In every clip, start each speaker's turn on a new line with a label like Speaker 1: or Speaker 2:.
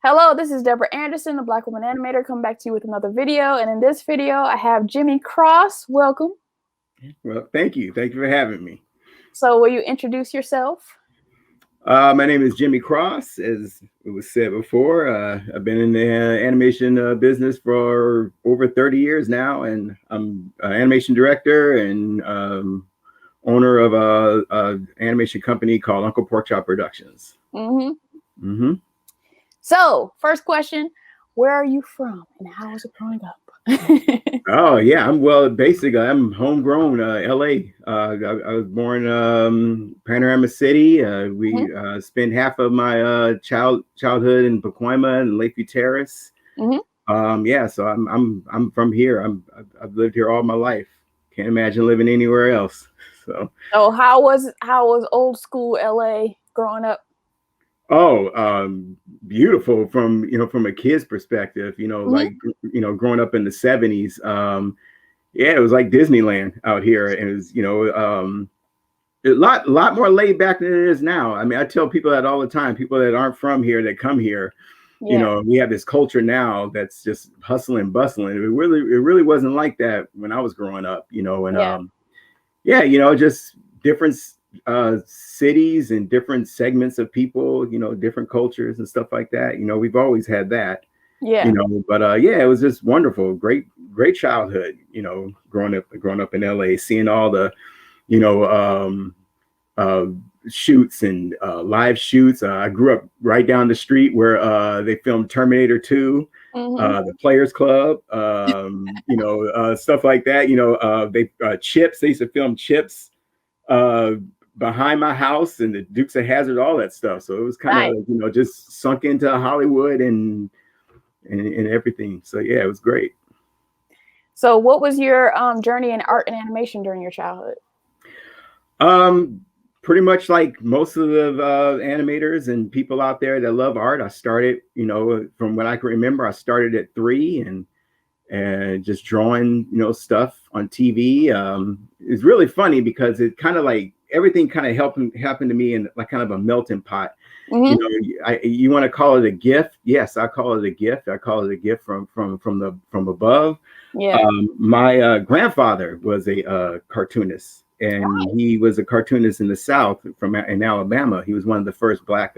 Speaker 1: Hello, this is Deborah Anderson, the Black Woman Animator, coming back to you with another video. And in this video, I have Jimmy Cross. Welcome.
Speaker 2: Well, thank you. Thank you for having me.
Speaker 1: So will you introduce yourself?
Speaker 2: My name is Jimmy Cross. As it was said before, I've been in the animation business for over 30 years now, and I'm an animation director and owner of a animation company called Uncle Porkchop Productions.
Speaker 1: So, first question, where are you from and how was it growing up?
Speaker 2: Oh yeah, basically I'm homegrown, LA. I was born Panorama City. We spent half of my childhood in BlkWmnAnimator and Lakeview Terrace. Yeah, so I'm from here. I've lived here all my life. Can't imagine living anywhere else. So
Speaker 1: how was old school LA growing up?
Speaker 2: Oh, beautiful from a kid's perspective, like growing up in the 70s. Yeah, it was like Disneyland out here. And it was, a lot more laid back than it is now. I mean, I tell people that all the time, people that aren't from here that come here. We have this culture now that's just hustling and bustling. It really wasn't like that when I was growing up, and just different cities and different segments of people, different cultures and stuff like that. We've always had that. But yeah, it was just wonderful. Great childhood, growing up in LA, seeing all the, shoots and live shoots. I grew up right down the street where they filmed Terminator 2, the Players Club, stuff like that. Chips, they used to film Chips behind my house, and the Dukes of Hazzard, all that stuff. So it was kind of just sunk into Hollywood and everything. So yeah, it was great.
Speaker 1: So what was your journey in art and animation during your childhood?
Speaker 2: Pretty much like most of the animators and people out there that love art. I started, from what I can remember, I started at 3 and just drawing, stuff on TV. It's really funny because it kind of like everything kind of happened to me in like kind of a melting pot. You want to call it a gift? Yes, I call it a gift. I call it a gift from above. My grandfather was a cartoonist, and he was a cartoonist in the South in Alabama. He was one of the first Black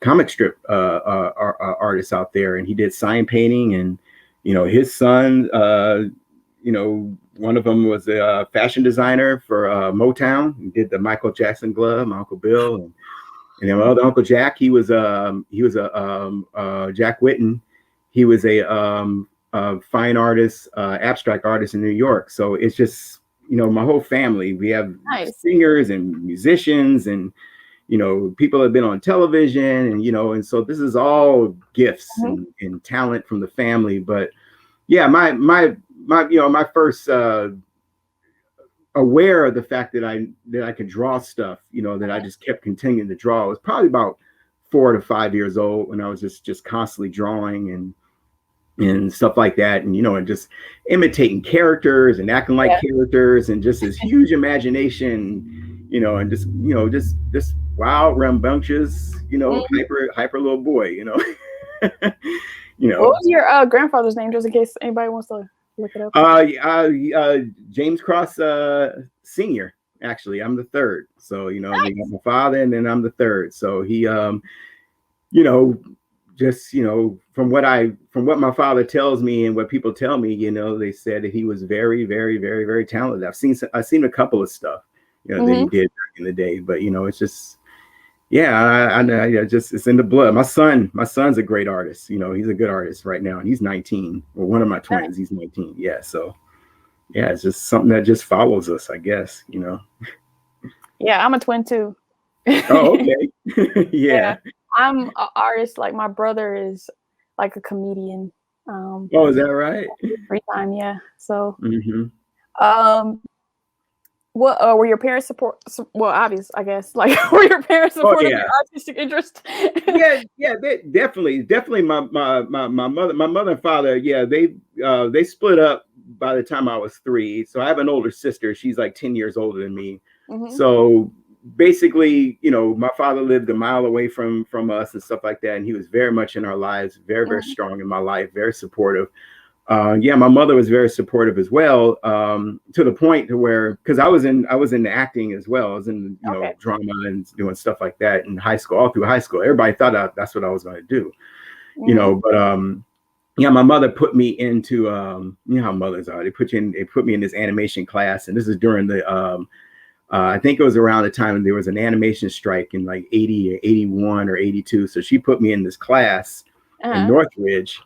Speaker 2: comic strip artists out there, and he did sign painting. And his son, one of them was a fashion designer for Motown. He did the Michael Jackson glove, my Uncle Bill, and then my other Uncle Jack. He was a Jack Whitten. He was a fine artist, abstract artist in New York. So it's just my whole family. We have singers and musicians and people have been on television, and and so this is all gifts and talent from the family. But yeah, my first aware of the fact that I could draw stuff, that I just kept continuing to draw. I was probably about 4 to 5 years old when I was just constantly drawing and stuff like that, and just imitating characters and acting like characters, and just this huge imagination, and just wild, rambunctious, hyper little boy, What
Speaker 1: was your grandfather's name, just in case anybody wants to look it up?
Speaker 2: James Cross Senior. Actually, I'm the third. So we got my father, and then I'm the third. So he just from what my father tells me and what people tell me, they said that he was very, very, very, very talented. I've seen a couple of stuff that he did back in the day, but it's just I just, it's in the blood. My son's a great artist. He's a good artist right now, and he's 19. Well, one of my twins, he's 19. Yeah, so yeah, it's just something that just follows us, I guess.
Speaker 1: Yeah, I'm a twin too.
Speaker 2: Oh, okay. Yeah.
Speaker 1: I'm an artist. Like my brother is like a comedian.
Speaker 2: Oh, is that right?
Speaker 1: Free time, yeah. So, what were your parents support? Well, obvious, I guess. Like, were your parents supportive of your artistic interest?
Speaker 2: yeah, definitely. My mother and father, they split up by the time I was 3. So I have an older sister. She's like 10 years older than me. So basically, you know, my father lived a mile away from us and stuff like that, and he was very much in our lives, very, very strong in my life, very supportive. Yeah, my mother was very supportive as well, to the point to where, because I was in acting as well. I was in, you know, drama and doing stuff like that in high school, all through high school. Everybody thought that's what I was going to do, you know. But yeah, my mother put me into, you know how mothers are. They put me in this animation class, and this is during the I think it was around the time there was an animation strike in like 80 or 81 or 82. So she put me in this class in Northridge,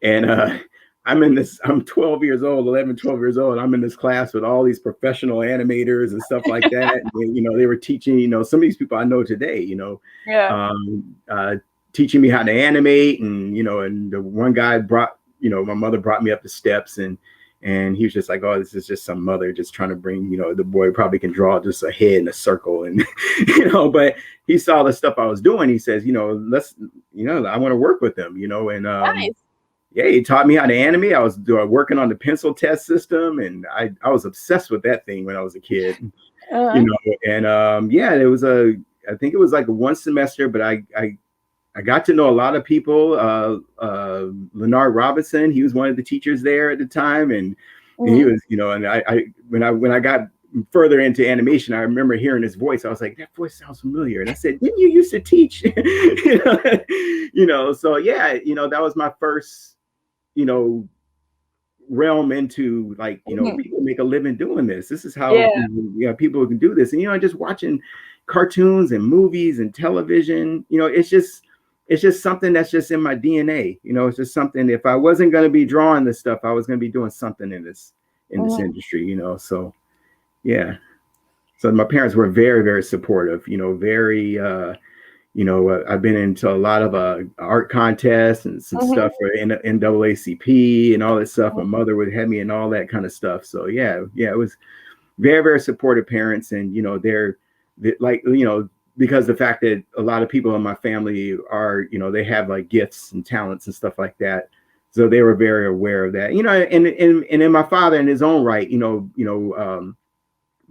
Speaker 2: and I'm 12 years old, 11, 12 years old. I'm in this class with all these professional animators and stuff like that. And, you know, they were teaching, you know, some of these people I know today, you know, teaching me how to animate. And, you know, and the one guy brought, you know, my mother brought me up the steps, and he was just like, oh, this is just some mother just trying to bring, you know, the boy probably can draw just a head in a circle. And, you know, but he saw the stuff I was doing. He says, you know, you know, I want to work with them, you know, and yeah, he taught me how to animate. I was working on the pencil test system, and I was obsessed with that thing when I was a kid, you know, and yeah, I think it was like one semester, but I got to know a lot of people. Leonard Robinson, he was one of the teachers there at the time, and he was, you know, and when I got further into animation, I remember hearing his voice. I was like, that voice sounds familiar, and I said, didn't you used to teach? You know, so yeah, you know, that was my first, you know, realm into, like, you know, people make a living doing this. This is how you know, people can do this. And, you know, just watching cartoons and movies and television, you know, it's just something that's just in my DNA. You know, it's just something, if I wasn't going to be drawing this stuff, I was going to be doing something in this industry, you know. So yeah. So my parents were very, very supportive, you know, very you know, I've been into a lot of art contests and some stuff for NAACP and all that stuff. My mother would have me in all that kind of stuff. So yeah, it was very, very supportive parents. And, you know, they're like, you know, because the fact that a lot of people in my family are, you know, they have like gifts and talents and stuff like that. So they were very aware of that, you know, and then my father in his own right, you know,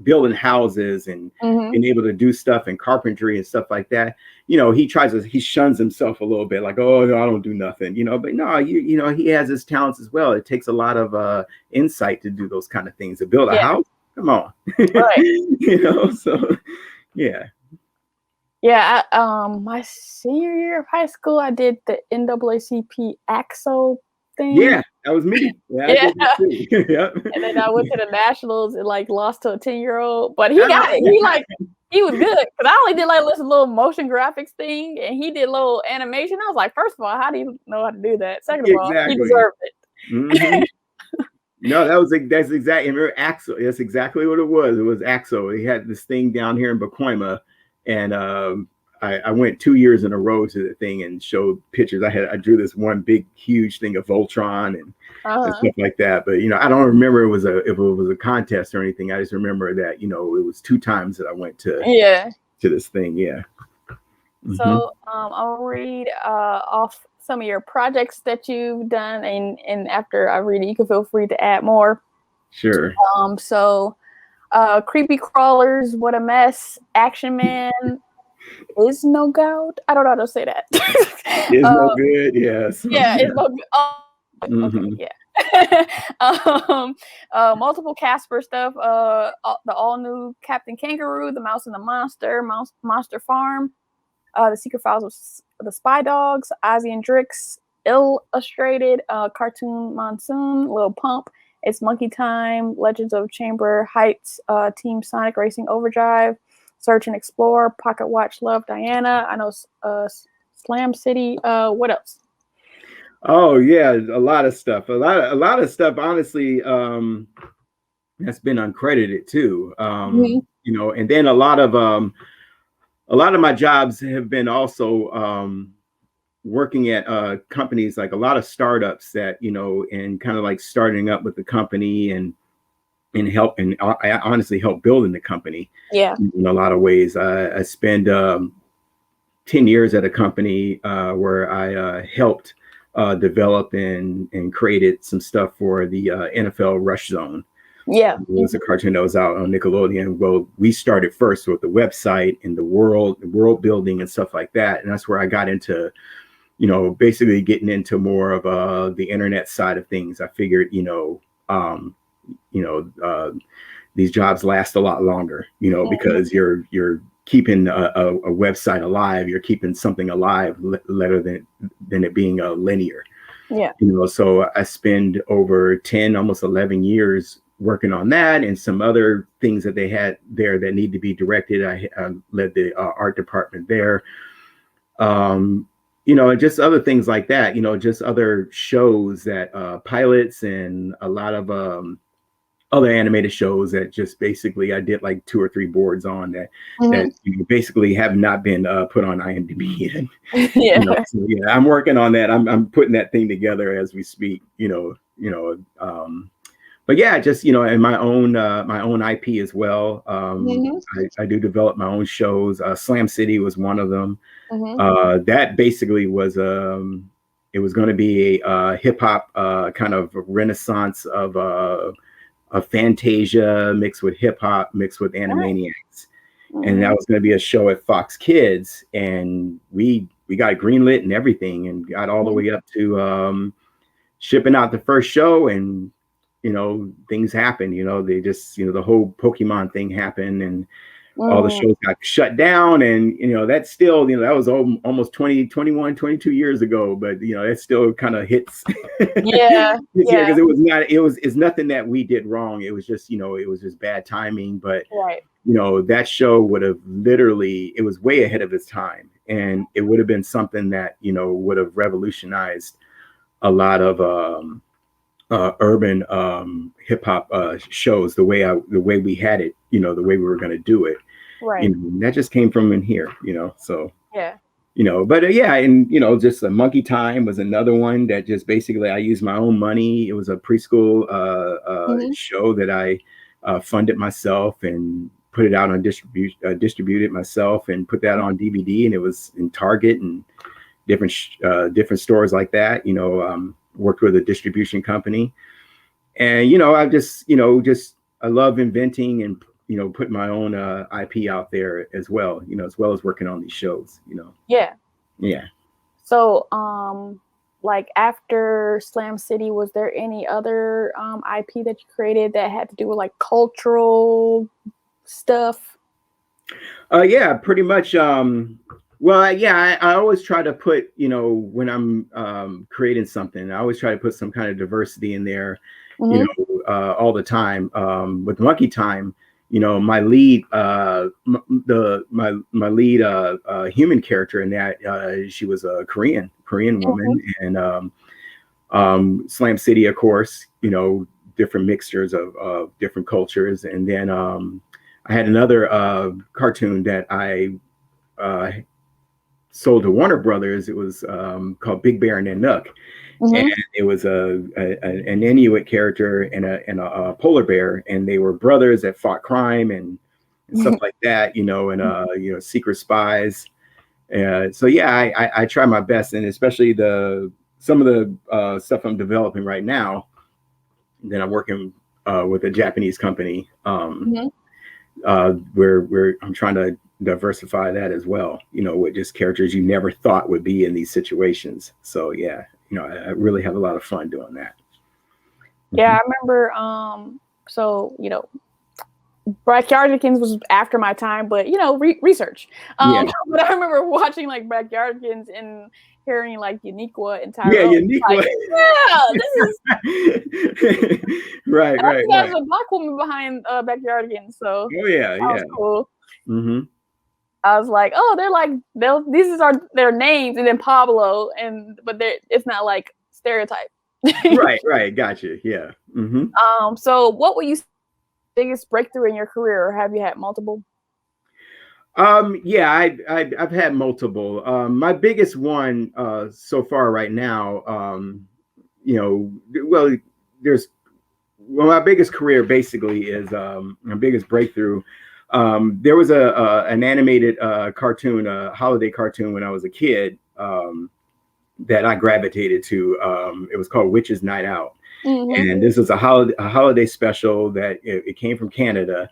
Speaker 2: building houses and being able to do stuff in carpentry and stuff like that. You know, he shuns himself a little bit, like, oh no, I don't do nothing, you know, but no, you know, he has his talents as well. It takes a lot of insight to do those kind of things, to build a house. Come on. Right. You know, so yeah.
Speaker 1: Yeah, my senior year of high school, I did the NAACP AXO thing.
Speaker 2: Yeah, that was me. Yeah. I did that too. Yep.
Speaker 1: And then I went to the nationals and like lost to a 10-year-old, but he got it. He was good, because I only did like this little motion graphics thing, and he did little animation. I was like, first of all, how do you know how to do that? Second of all, he deserved it.
Speaker 2: No, that's exactly. Remember AXO? That's exactly what it was. It was AXO. He had this thing down here in BlkWmnAnimator, and I went 2 years in a row to the thing and showed pictures. I drew this one big, huge thing of Voltron and stuff like that. But, you know, I don't remember if it was a contest or anything. I just remember that, you know, it was 2 times that I went to this thing. Yeah.
Speaker 1: So I'll read off some of your projects that you've done, and after I read it, you can feel free to add more.
Speaker 2: Sure.
Speaker 1: So Creepy Crawlers, What a Mess, Action Man, Is No Gout. I don't know how to say that.
Speaker 2: Is no good. Yes.
Speaker 1: Yeah, it's no good. Oh, okay, yeah. Multiple Casper stuff. The all new Captain Kangaroo, The Mouse and the Monster, Monster Farm, The Secret Files of the Spy Dogs, Ozzy and Drix, Illustrated, Cartoon Monsoon, Lil Pump, It's Monkey Time, Legends of Chamber Heights, Team Sonic Racing Overdrive, Search and Explore, Pocket Watch Love Diana. I know Slam City. What else?
Speaker 2: Oh yeah, a lot of stuff. A lot of stuff. Honestly, that's been uncredited too. You know, and then a lot of my jobs have been also working at companies, like a lot of startups that, you know, and kind of like starting up with the company and I honestly help building the company. Yeah. In a lot of ways. I spent 10 years at a company where I helped develop and created some stuff for the NFL Rush Zone.
Speaker 1: Yeah.
Speaker 2: It was a cartoon that was out on Nickelodeon. Well, we started first with the website and the world building and stuff like that. And that's where I got into, basically getting into more of the internet side of things. I figured, um, these jobs last a lot longer, because you're keeping a website alive. You're keeping something alive, rather than it being linear.
Speaker 1: Yeah.
Speaker 2: So I spend over 10, almost 11 years working on that and some other things that they had there that need to be directed. I led the art department there. And just other things like that, just other shows that pilots and a lot of other animated shows that just basically I did like 2 or 3 boards on that basically have not been put on IMDb yet.
Speaker 1: Yeah.
Speaker 2: So, yeah, I'm working on that. I'm putting that thing together as we speak. But yeah, just in my own IP as well. I do develop my own shows. Slam City was one of them. That basically was it was going to be a hip hop kind of renaissance of a Fantasia mixed with hip hop mixed with Animaniacs. And that was going to be a show at Fox Kids, and we got greenlit and everything, and got all the way up to shipping out the first show, and things happened. They just the whole Pokemon thing happened, and all the shows got shut down, and that's still that was almost 20, 21, 22 years ago, but it still kind of hits.
Speaker 1: Yeah,
Speaker 2: because it's nothing that we did wrong. It was just it was just bad timing, but
Speaker 1: right.
Speaker 2: That show would have literally, it was way ahead of its time, and it would have been something that would have revolutionized a lot of urban hip hop shows, the way we had it, the way we were going to do it.
Speaker 1: Right.
Speaker 2: That just came from in here, so
Speaker 1: yeah.
Speaker 2: But yeah, and just a Monkey Time was another one that just basically I used my own money. It was a preschool show that I funded myself and put it out on distribute it myself and put that on DVD, and it was in Target and different stores like that. Worked with a distribution company, and I just I love inventing and put my own IP out there as well, as well as working on these shows, Yeah.
Speaker 1: So, like after Slam City, was there any other IP that you created that had to do with like cultural stuff?
Speaker 2: Yeah, pretty much. Well, yeah, I always try to put, when I'm creating something, I always try to put some kind of diversity in there, all the time. With Monkey Time, my lead, my lead human character in that, she was a Korean woman, and Slam City, of course, different mixtures of different cultures, and then I had another cartoon that I sold to Warner Brothers. It was called Big Bear and Nook. And it was an Inuit character and a polar bear, and they were brothers that fought crime and stuff like that, and secret spies. So yeah, I try my best, and especially some of the stuff I'm developing right now. Then I'm working with a Japanese company where I'm trying to diversify that as well, with just characters you never thought would be in these situations. So yeah, I really have a lot of fun doing that.
Speaker 1: Yeah, I remember. So Backyardigans was after my time, but research. But I remember watching like Backyardigans and hearing like Uniqua and Tyrell.
Speaker 2: Yeah, Uniqua.
Speaker 1: Like, this is
Speaker 2: right.
Speaker 1: There's a Black woman behind Backyardigans, so
Speaker 2: yeah,
Speaker 1: was cool. I was like, oh, they're like these are their names, and then Pablo, but it's not like stereotype.
Speaker 2: right, gotcha. Yeah.
Speaker 1: So what were you biggest breakthrough in your career, or have you had multiple?
Speaker 2: Yeah, I've had multiple. My biggest one so far right now, my biggest career basically is my biggest breakthrough. There was an animated cartoon, a holiday cartoon when I was a kid, that I gravitated to. It was called Witch's Night Out. And this is a holiday special that it came from Canada.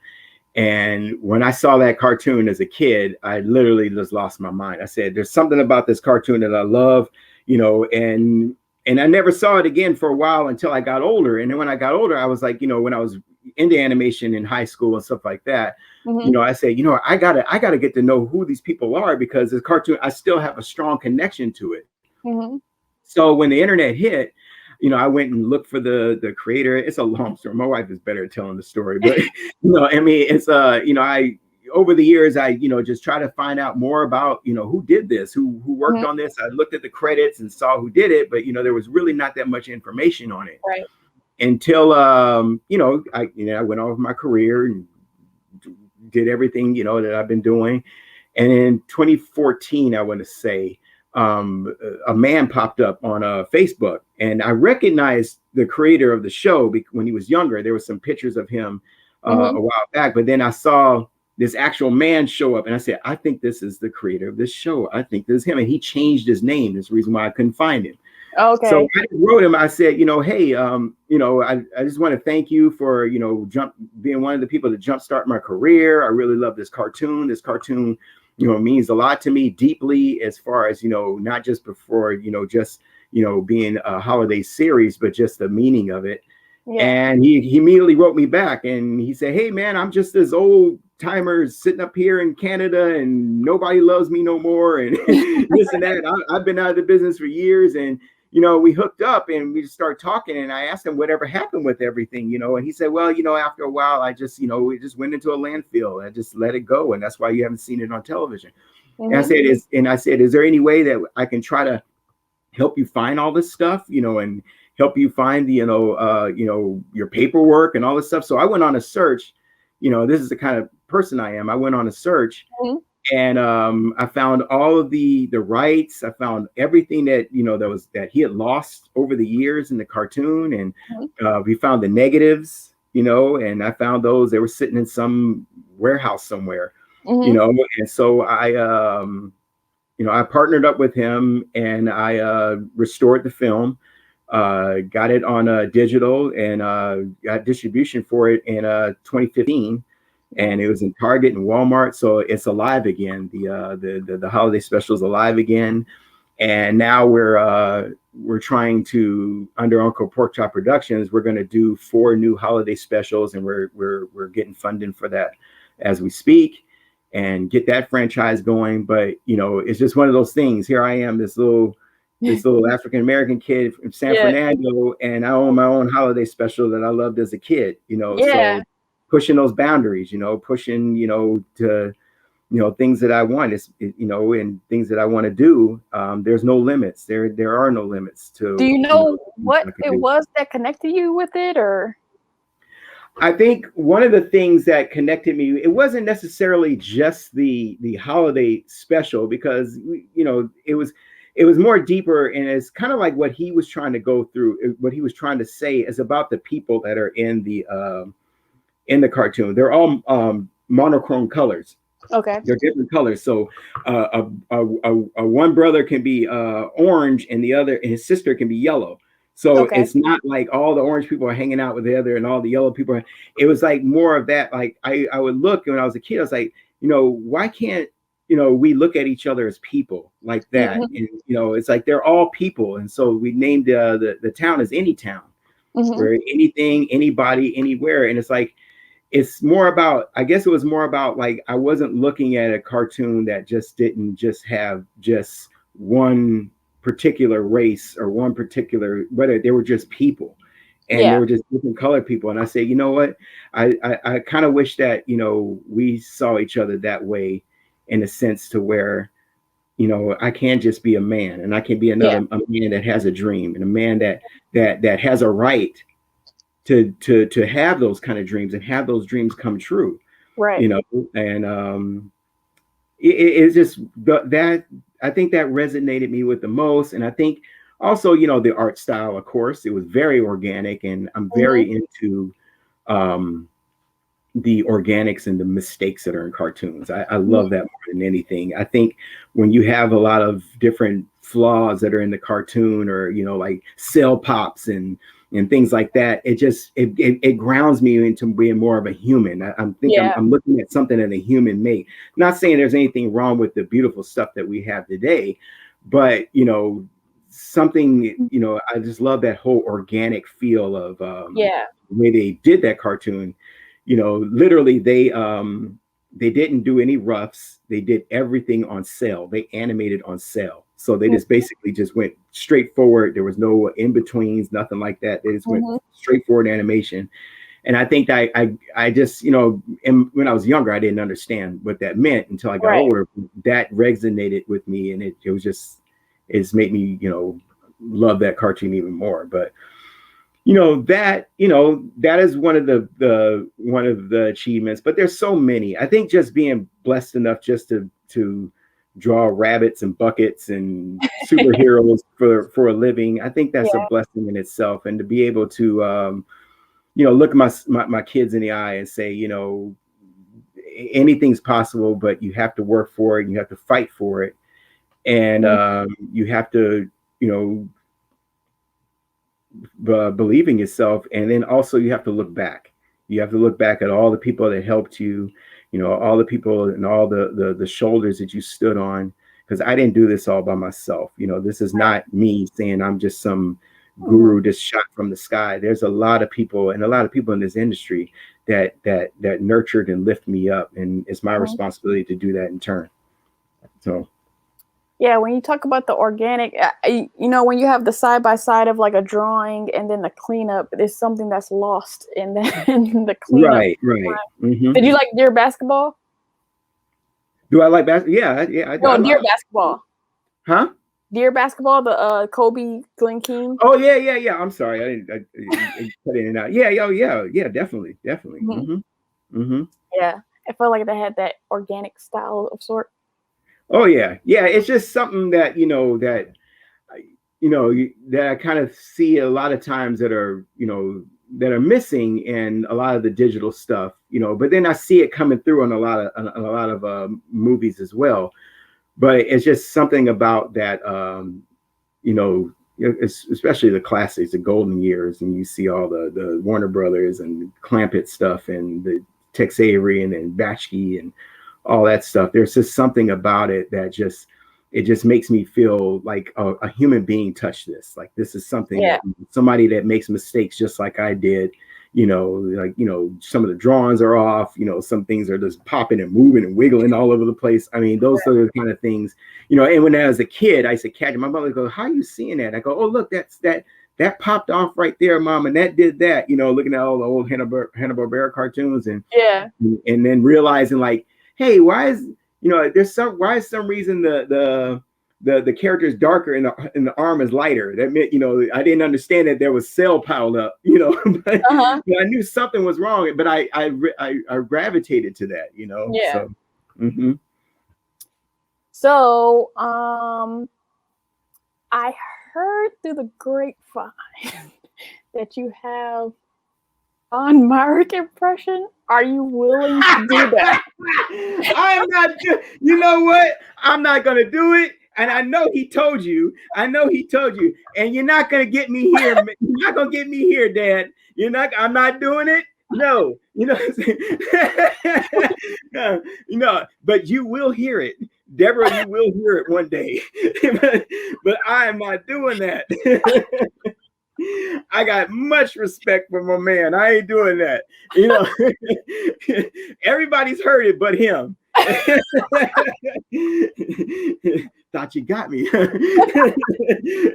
Speaker 2: And when I saw that cartoon as a kid, I literally just lost my mind. I said, there's something about this cartoon that I love, and I never saw it again for a while until I got older. And then when I got older, I was like, when I was into animation in high school and stuff like that, I said, I gotta get to know who these people are, because this cartoon, I still have a strong connection to it. So when the internet hit, I went and looked for the creator. It's a long story. My wife is better at telling the story, but I mean, it's I over the years, I just try to find out more about who did this, who worked on this. I looked at the credits and saw who did it, but there was really not that much information on it.
Speaker 1: Right.
Speaker 2: Until I went on with my career and did everything that I've been doing, and in 2014, I want to say, a man popped up on Facebook, and I recognized the creator of the show when he was younger. There were some pictures of him a while back, but then I saw this actual man show up, and I said, I think this is the creator of this show. I think this is him. And he changed his name. That's the reason why I couldn't find him.
Speaker 1: Okay.
Speaker 2: So I wrote him. I said, hey, I just want to thank you for, being one of the people to jumpstart my career. I really love this cartoon. This cartoon, means a lot to me deeply, as far as, not just before, just, being a holiday series, but just the meaning of it. Yeah. And he immediately wrote me back, and he said, hey man, I'm just this old timer sitting up here in Canada, and nobody loves me no more, and this and that. I've been out of the business for years. And we hooked up and we just started talking, and I asked him whatever happened with everything, and he said, well, after a while, I just, it just went into a landfill. I just let it go. And that's why you haven't seen it on television. And I said, is there any way that I can try to help you find all this stuff, and help you find your paperwork and all this stuff? So I went on a search. This is the kind of person I am. I went on a search. And I found all of the rights. I found everything that that he had lost over the years in the cartoon, and we found the negatives, and I found those. They were sitting in some warehouse somewhere, And so I partnered up with him, and I restored the film, got it on digital, and got distribution for it in 2015. And it was in Target and Walmart, so it's alive again. The holiday special is alive again, and now we're trying to, under Uncle Porkchop Productions, we're going to do 4 new holiday specials, and we're getting funding for that as we speak, and get that franchise going. But it's just one of those things. Here I am, this little African American kid from San Fernando, and I own my own holiday special that I loved as a kid. So pushing those boundaries, pushing, to, things that I want, and things that I want to do. There's no limits. There are no limits to.
Speaker 1: Do you know what it was that connected you with it, or?
Speaker 2: I think one of the things that connected me, it wasn't necessarily just the holiday special, because it was more deeper, and it's kind of like what he was trying to go through. What he was trying to say is about the people that are in the cartoon. They're all monochrome colors. Okay. They're different colors. So one brother can be orange, and his sister can be yellow. So it's not like all the orange people are hanging out with the other and all the yellow people. It was like more of that. Like I would look, when I was a kid, I was like, why can't we look at each other as people like that? And it's like they're all people. And so we named the town as Anytown, where anything, anybody, anywhere. And it's like, it's more about, I guess it was more about, like, I wasn't looking at a cartoon that didn't just have just one particular race or one particular, whether they were just people, and they were just different colored people. And I say, you know what, I kind of wish that, we saw each other that way, in a sense to where, I can't just be a man, and I can be a man that has a dream, and a man that has a right to have those kind of dreams, and have those dreams come true. Right. And it's just that, I think that resonated me with the most. And I think also, the art style, of course, it was very organic, and I'm very into the organics and the mistakes that are in cartoons. I
Speaker 1: Mhm.
Speaker 2: love that more than anything. I think when you have a lot of different flaws that are in the cartoon, or like cell pops and things like that, it grounds me into being more of a human.
Speaker 1: Yeah.
Speaker 2: I'm looking at something that a human made. Not saying there's anything wrong with the beautiful stuff that we have today, but something, I just love that whole organic feel of
Speaker 1: Yeah.
Speaker 2: the way they did that cartoon. Literally they didn't do any roughs. They did everything on cell. They animated on cell. So they just basically just went straight forward. There was no in betweens, nothing like that. They just went
Speaker 1: Mhm.
Speaker 2: straightforward animation. And I think that I just, and when I was younger, I didn't understand what that meant until I got
Speaker 1: Right.
Speaker 2: older. That resonated with me, and it was just, it's made me, love that cartoon even more. But that is one of the achievements, but there's so many. I think just being blessed enough just to draw rabbits and buckets and superheroes for a living, I think that's a
Speaker 1: Yeah.
Speaker 2: blessing in itself. And to be able to look at my kids in the eye and say, anything's possible, but you have to work for it, and you have to fight for it, and you have to you know believe in yourself. And then also you have to look back. You have to look back at all the people that helped you, all the people and all the shoulders that you stood on. Because I didn't do this all by myself. This is not me saying I'm just some
Speaker 1: Mhm.
Speaker 2: guru just shot from the sky. There's a lot of people, and a lot of people in this industry that nurtured and lift me up, and it's my
Speaker 1: Mhm.
Speaker 2: responsibility to do that in turn. So
Speaker 1: Yeah, when you talk about the organic, when you have the side by side of like a drawing and then the cleanup, there's something that's lost in the in the cleanup.
Speaker 2: right. Hmm.
Speaker 1: Did you like Dear Basketball?
Speaker 2: Do I like basketball? Yeah,
Speaker 1: No,
Speaker 2: I
Speaker 1: Dear
Speaker 2: love.
Speaker 1: Basketball.
Speaker 2: Huh?
Speaker 1: Dear Basketball, the Kobe Glen King.
Speaker 2: Oh yeah. I'm sorry, I didn't. I cut in and out. Yeah, yeah. Definitely.
Speaker 1: Mhm.
Speaker 2: Hmm.
Speaker 1: Yeah, I felt like they had that organic style of sort.
Speaker 2: Oh yeah. It's just something that that I kind of see a lot of times that are missing in a lot of the digital stuff. But then I see it coming through on a lot of movies as well. But it's just something about that. Especially the classics, the golden years, and you see all the Warner Brothers and Clampett stuff and the Tex Avery and Batchke and all that stuff. There's just something about it that just makes me feel like a human being touched this. Like this is something
Speaker 1: Yeah,
Speaker 2: that somebody that makes mistakes just like I did. Some of the drawings are off. Some things are just popping and moving and wiggling all over the place. I mean, those are the kind of things. And when I was a kid, I used to catch it. My mother goes, "How are you seeing that?" I go, "Oh, look, that popped off right there, Mom, and that did that." Looking at all the old Hanna-Barbera cartoons,
Speaker 1: yeah,
Speaker 2: and then realizing like, hey, why is why is some reason the character is darker and the arm is lighter? That meant I didn't understand that there was cell piled up, but
Speaker 1: uh-huh,
Speaker 2: I knew something was wrong. But I gravitated to that,
Speaker 1: yeah.
Speaker 2: so. Mm-hmm.
Speaker 1: So, I heard through the grapevine that you have on Myrick impression. Are you willing to do that?
Speaker 2: I'm not. You know what? I'm not gonna do it. And I know he told you. I know he told you. And you're not gonna get me here. You're not gonna get me here, Dad. You're not. I'm not doing it. No. But you will hear it, Deborah. You will hear it one day. but I am not doing that. I got much respect for my man. I ain't doing that. Everybody's heard it but him. Thought you got me.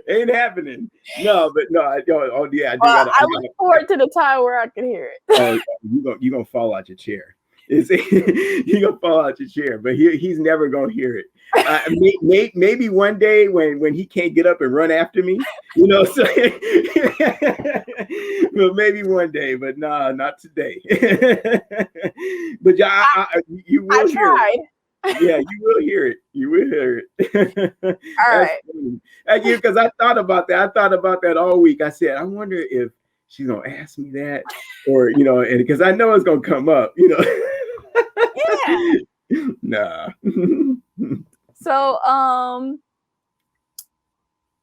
Speaker 2: Ain't happening. No, but no, I don't. Oh yeah, I do
Speaker 1: Well,
Speaker 2: gotta.
Speaker 1: I look forward to the time where I can hear it.
Speaker 2: Oh, you gonna fall out your chair. You gonna fall out your chair, but he's never gonna hear it. Maybe one day when he can't get up and run after me, So, well, maybe one day, but nah, not today. But yeah, you
Speaker 1: I
Speaker 2: will hear it.
Speaker 1: tried.
Speaker 2: Yeah, you will hear it. You will hear it.
Speaker 1: All
Speaker 2: That's
Speaker 1: right.
Speaker 2: funny. Because I thought about that. I thought about that all week. I said, I wonder if she's gonna ask me that, or and because I know it's gonna come up,
Speaker 1: Yeah.
Speaker 2: Nah.
Speaker 1: So,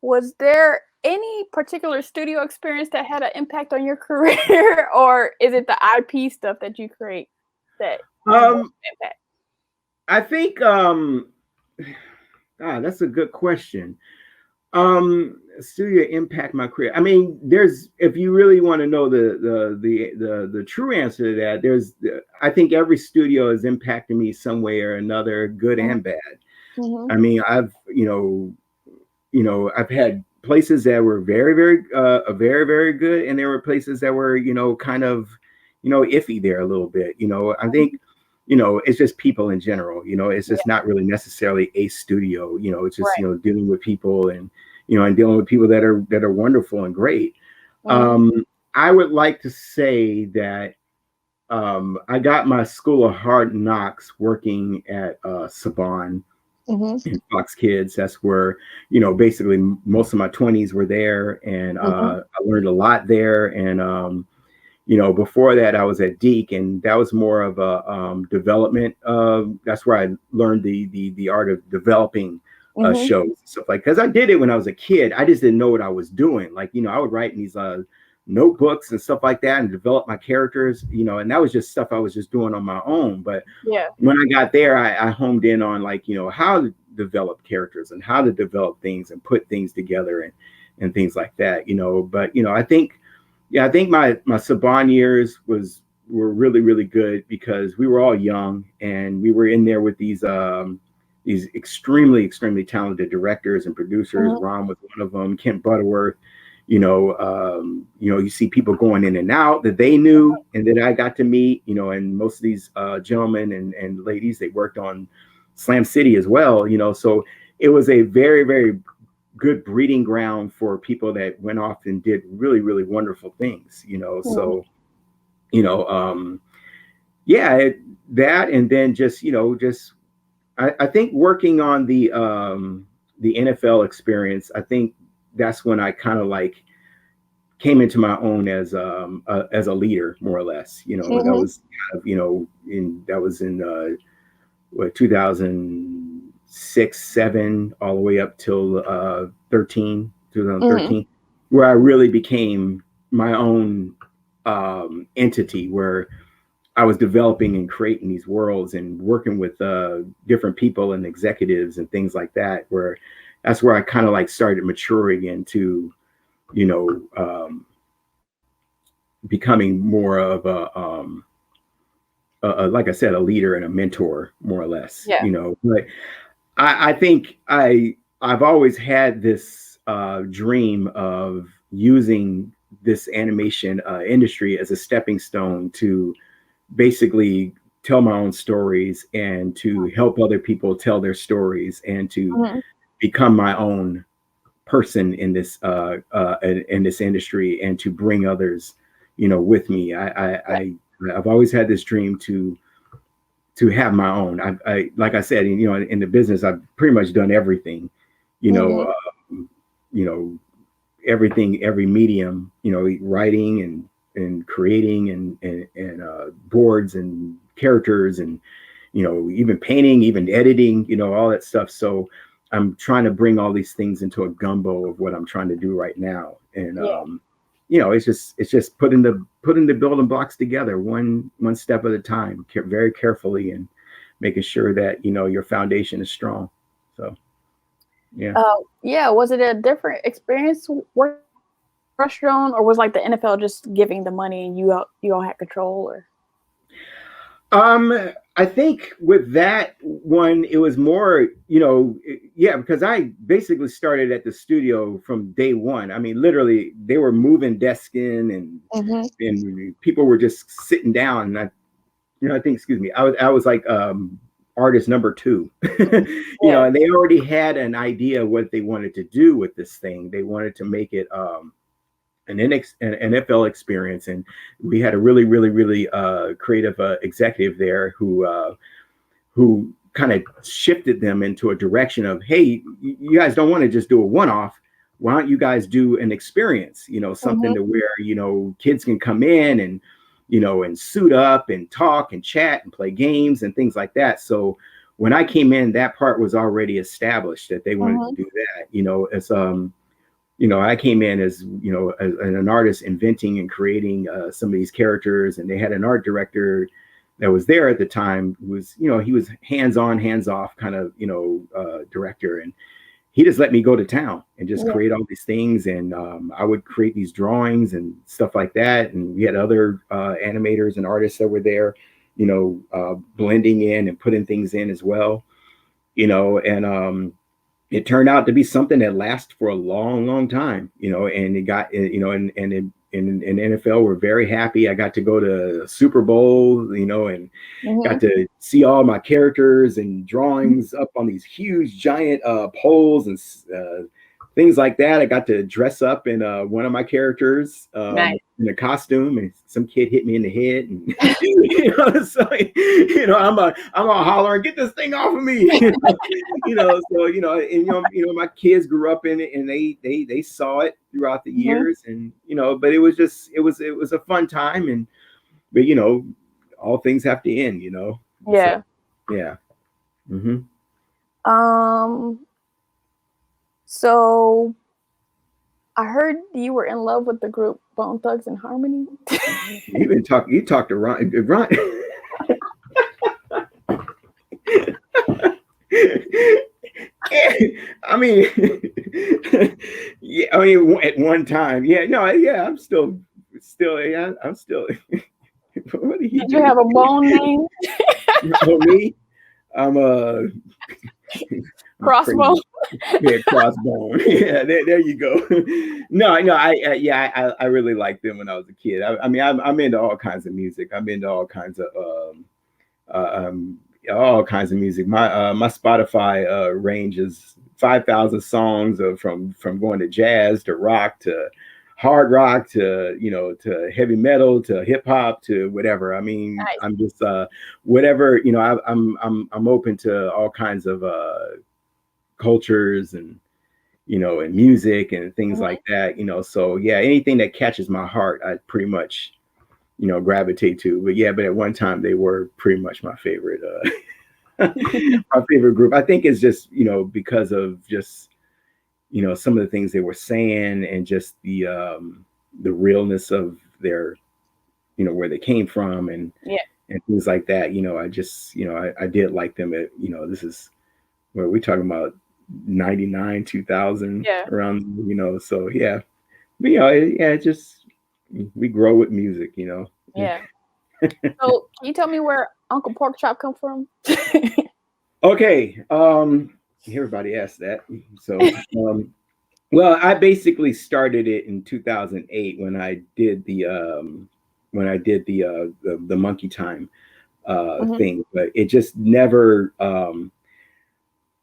Speaker 1: was there any particular studio experience that had an impact on your career, or is it the IP stuff that you create that has more impact?
Speaker 2: I think that's a good question. Studio impact my career. I mean, if you really want to know the true answer to that, I think every studio has impacted me some way or another, good and bad. I mean, I've had places that were very, very, very, very good, and there were places that were, kind of, iffy there a little bit. I think, it's just people in general. It's just not really necessarily a studio. It's just
Speaker 1: Right.
Speaker 2: dealing with people and dealing with people that are wonderful and great. I would like to say that I got my School of Hard Knocks working at Saban in Fox Kids. That's where, basically most of my 20s were there, and I learned a lot there. And before that, I was at Deke, and that was more of a development. That's where I learned the art of developing shows and stuff, like, because I did it when I was a kid. I just didn't know what I was doing. Like, I would write in these notebooks and stuff like that and develop my characters, and that was just stuff I was just doing on my own. But when I got there, I homed in on, like, how to develop characters and how to develop things and put things together and things like that. But I think my Saban years were really, really good because we were all young and we were in there with these extremely, extremely talented directors and producers. Ron was one of them, Kent Butterworth. You see people going in and out that they knew and that I got to meet, and most of these gentlemen and ladies, they worked on Slam City as well, so it was a very, very good breeding ground for people that went off and did really, really wonderful things, so, that, and then just, I think working on the NFL experience, I think that's when I kind of like came into my own as a leader, more or less. That was kind of, that was in 2006, 7, all the way up till 2013, where I really became my own entity, where I was developing and creating these worlds and working with different people and executives and things like that, where that's where I kind of like started maturing into, becoming more of like I said, a leader and a mentor, more or less. But I think I've always had this dream of using this animation industry as a stepping stone to basically tell my own stories and to help other people tell their stories and to become my own person in this industry and to bring others, with me. I've always had this dream to have my own. I like I said, in the business, I've pretty much done everything, everything, every medium, writing and creating and boards and characters and, even painting, even editing, all that stuff. So I'm trying to bring all these things into a gumbo of what I'm trying to do right now. And, it's just putting the building blocks together one step at a time, very carefully, and making sure that, your foundation is strong. So, yeah.
Speaker 1: Was it a different experience working restaurant, or was like the NFL just giving the money and you all had control? Or
Speaker 2: I think with that one, it was more, because I basically started at the studio from day one. I mean, literally, they were moving desks in, and people were just sitting down. And I think, excuse me, I was like artist number 2, and they already had an idea what they wanted to do with this thing. They wanted to make it an NFL experience, and we had a really, really, really creative executive there who kind of shifted them into a direction of, hey, you guys don't want to just do a one-off. why don't you guys do an experience, something to where, kids can come in and, and suit up and talk and chat and play games and things like that. So when I came in, that part was already established that they wanted to do that. As I came in as, as an artist inventing and creating some of these characters, and they had an art director that was there at the time who was, he was hands-on, hands-off kind of, director. And he just let me go to town and just create all these things. And I would create these drawings and stuff like that. And we had other animators and artists that were there, blending in and putting things in as well, and it turned out to be something that lasted for a long, long time, and it got, and in NFL, we're very happy. I got to go to Super Bowl, and got to see all my characters and drawings up on these huge, giant poles and things like that. I got to dress up in one of my characters in a costume, and some kid hit me in the head, and so I'm a holler and get this thing off of me, and my kids grew up in it, and they saw it throughout the years, and but it was a fun time, but all things have to end,
Speaker 1: Yeah.
Speaker 2: So, yeah.
Speaker 1: So I heard you were in love with the group Bone Thugs and Harmony.
Speaker 2: You talked to Ron. I mean, at one time, I'm still, I'm still. What did
Speaker 1: you have a bone name?
Speaker 2: For me, I'm a
Speaker 1: Crossbone.
Speaker 2: Yeah, Crossbone. Yeah, there you go. No, I really liked them when I was a kid. I'm into all kinds of music. I'm into all kinds of music. My Spotify range is 5,000 songs from going to jazz to rock to hard rock to to heavy metal to hip hop to whatever. I mean, nice. I'm just whatever, I'm open to all kinds of cultures and and music and things like that. So yeah, anything that catches my heart, I pretty much gravitate to. But at one time they were pretty much my favorite my favorite group. I think it's just because of just some of the things they were saying and just the realness of their where they came from and things like that. I just I did like them at this is where we talking about 99 2000 around so yeah, but just we grow with music.
Speaker 1: Yeah. So can you tell me where Uncle Pork Chop come from?
Speaker 2: Okay. Everybody asked that. So well, I basically started it in 2008 when I did the Monkey Time thing, but it just never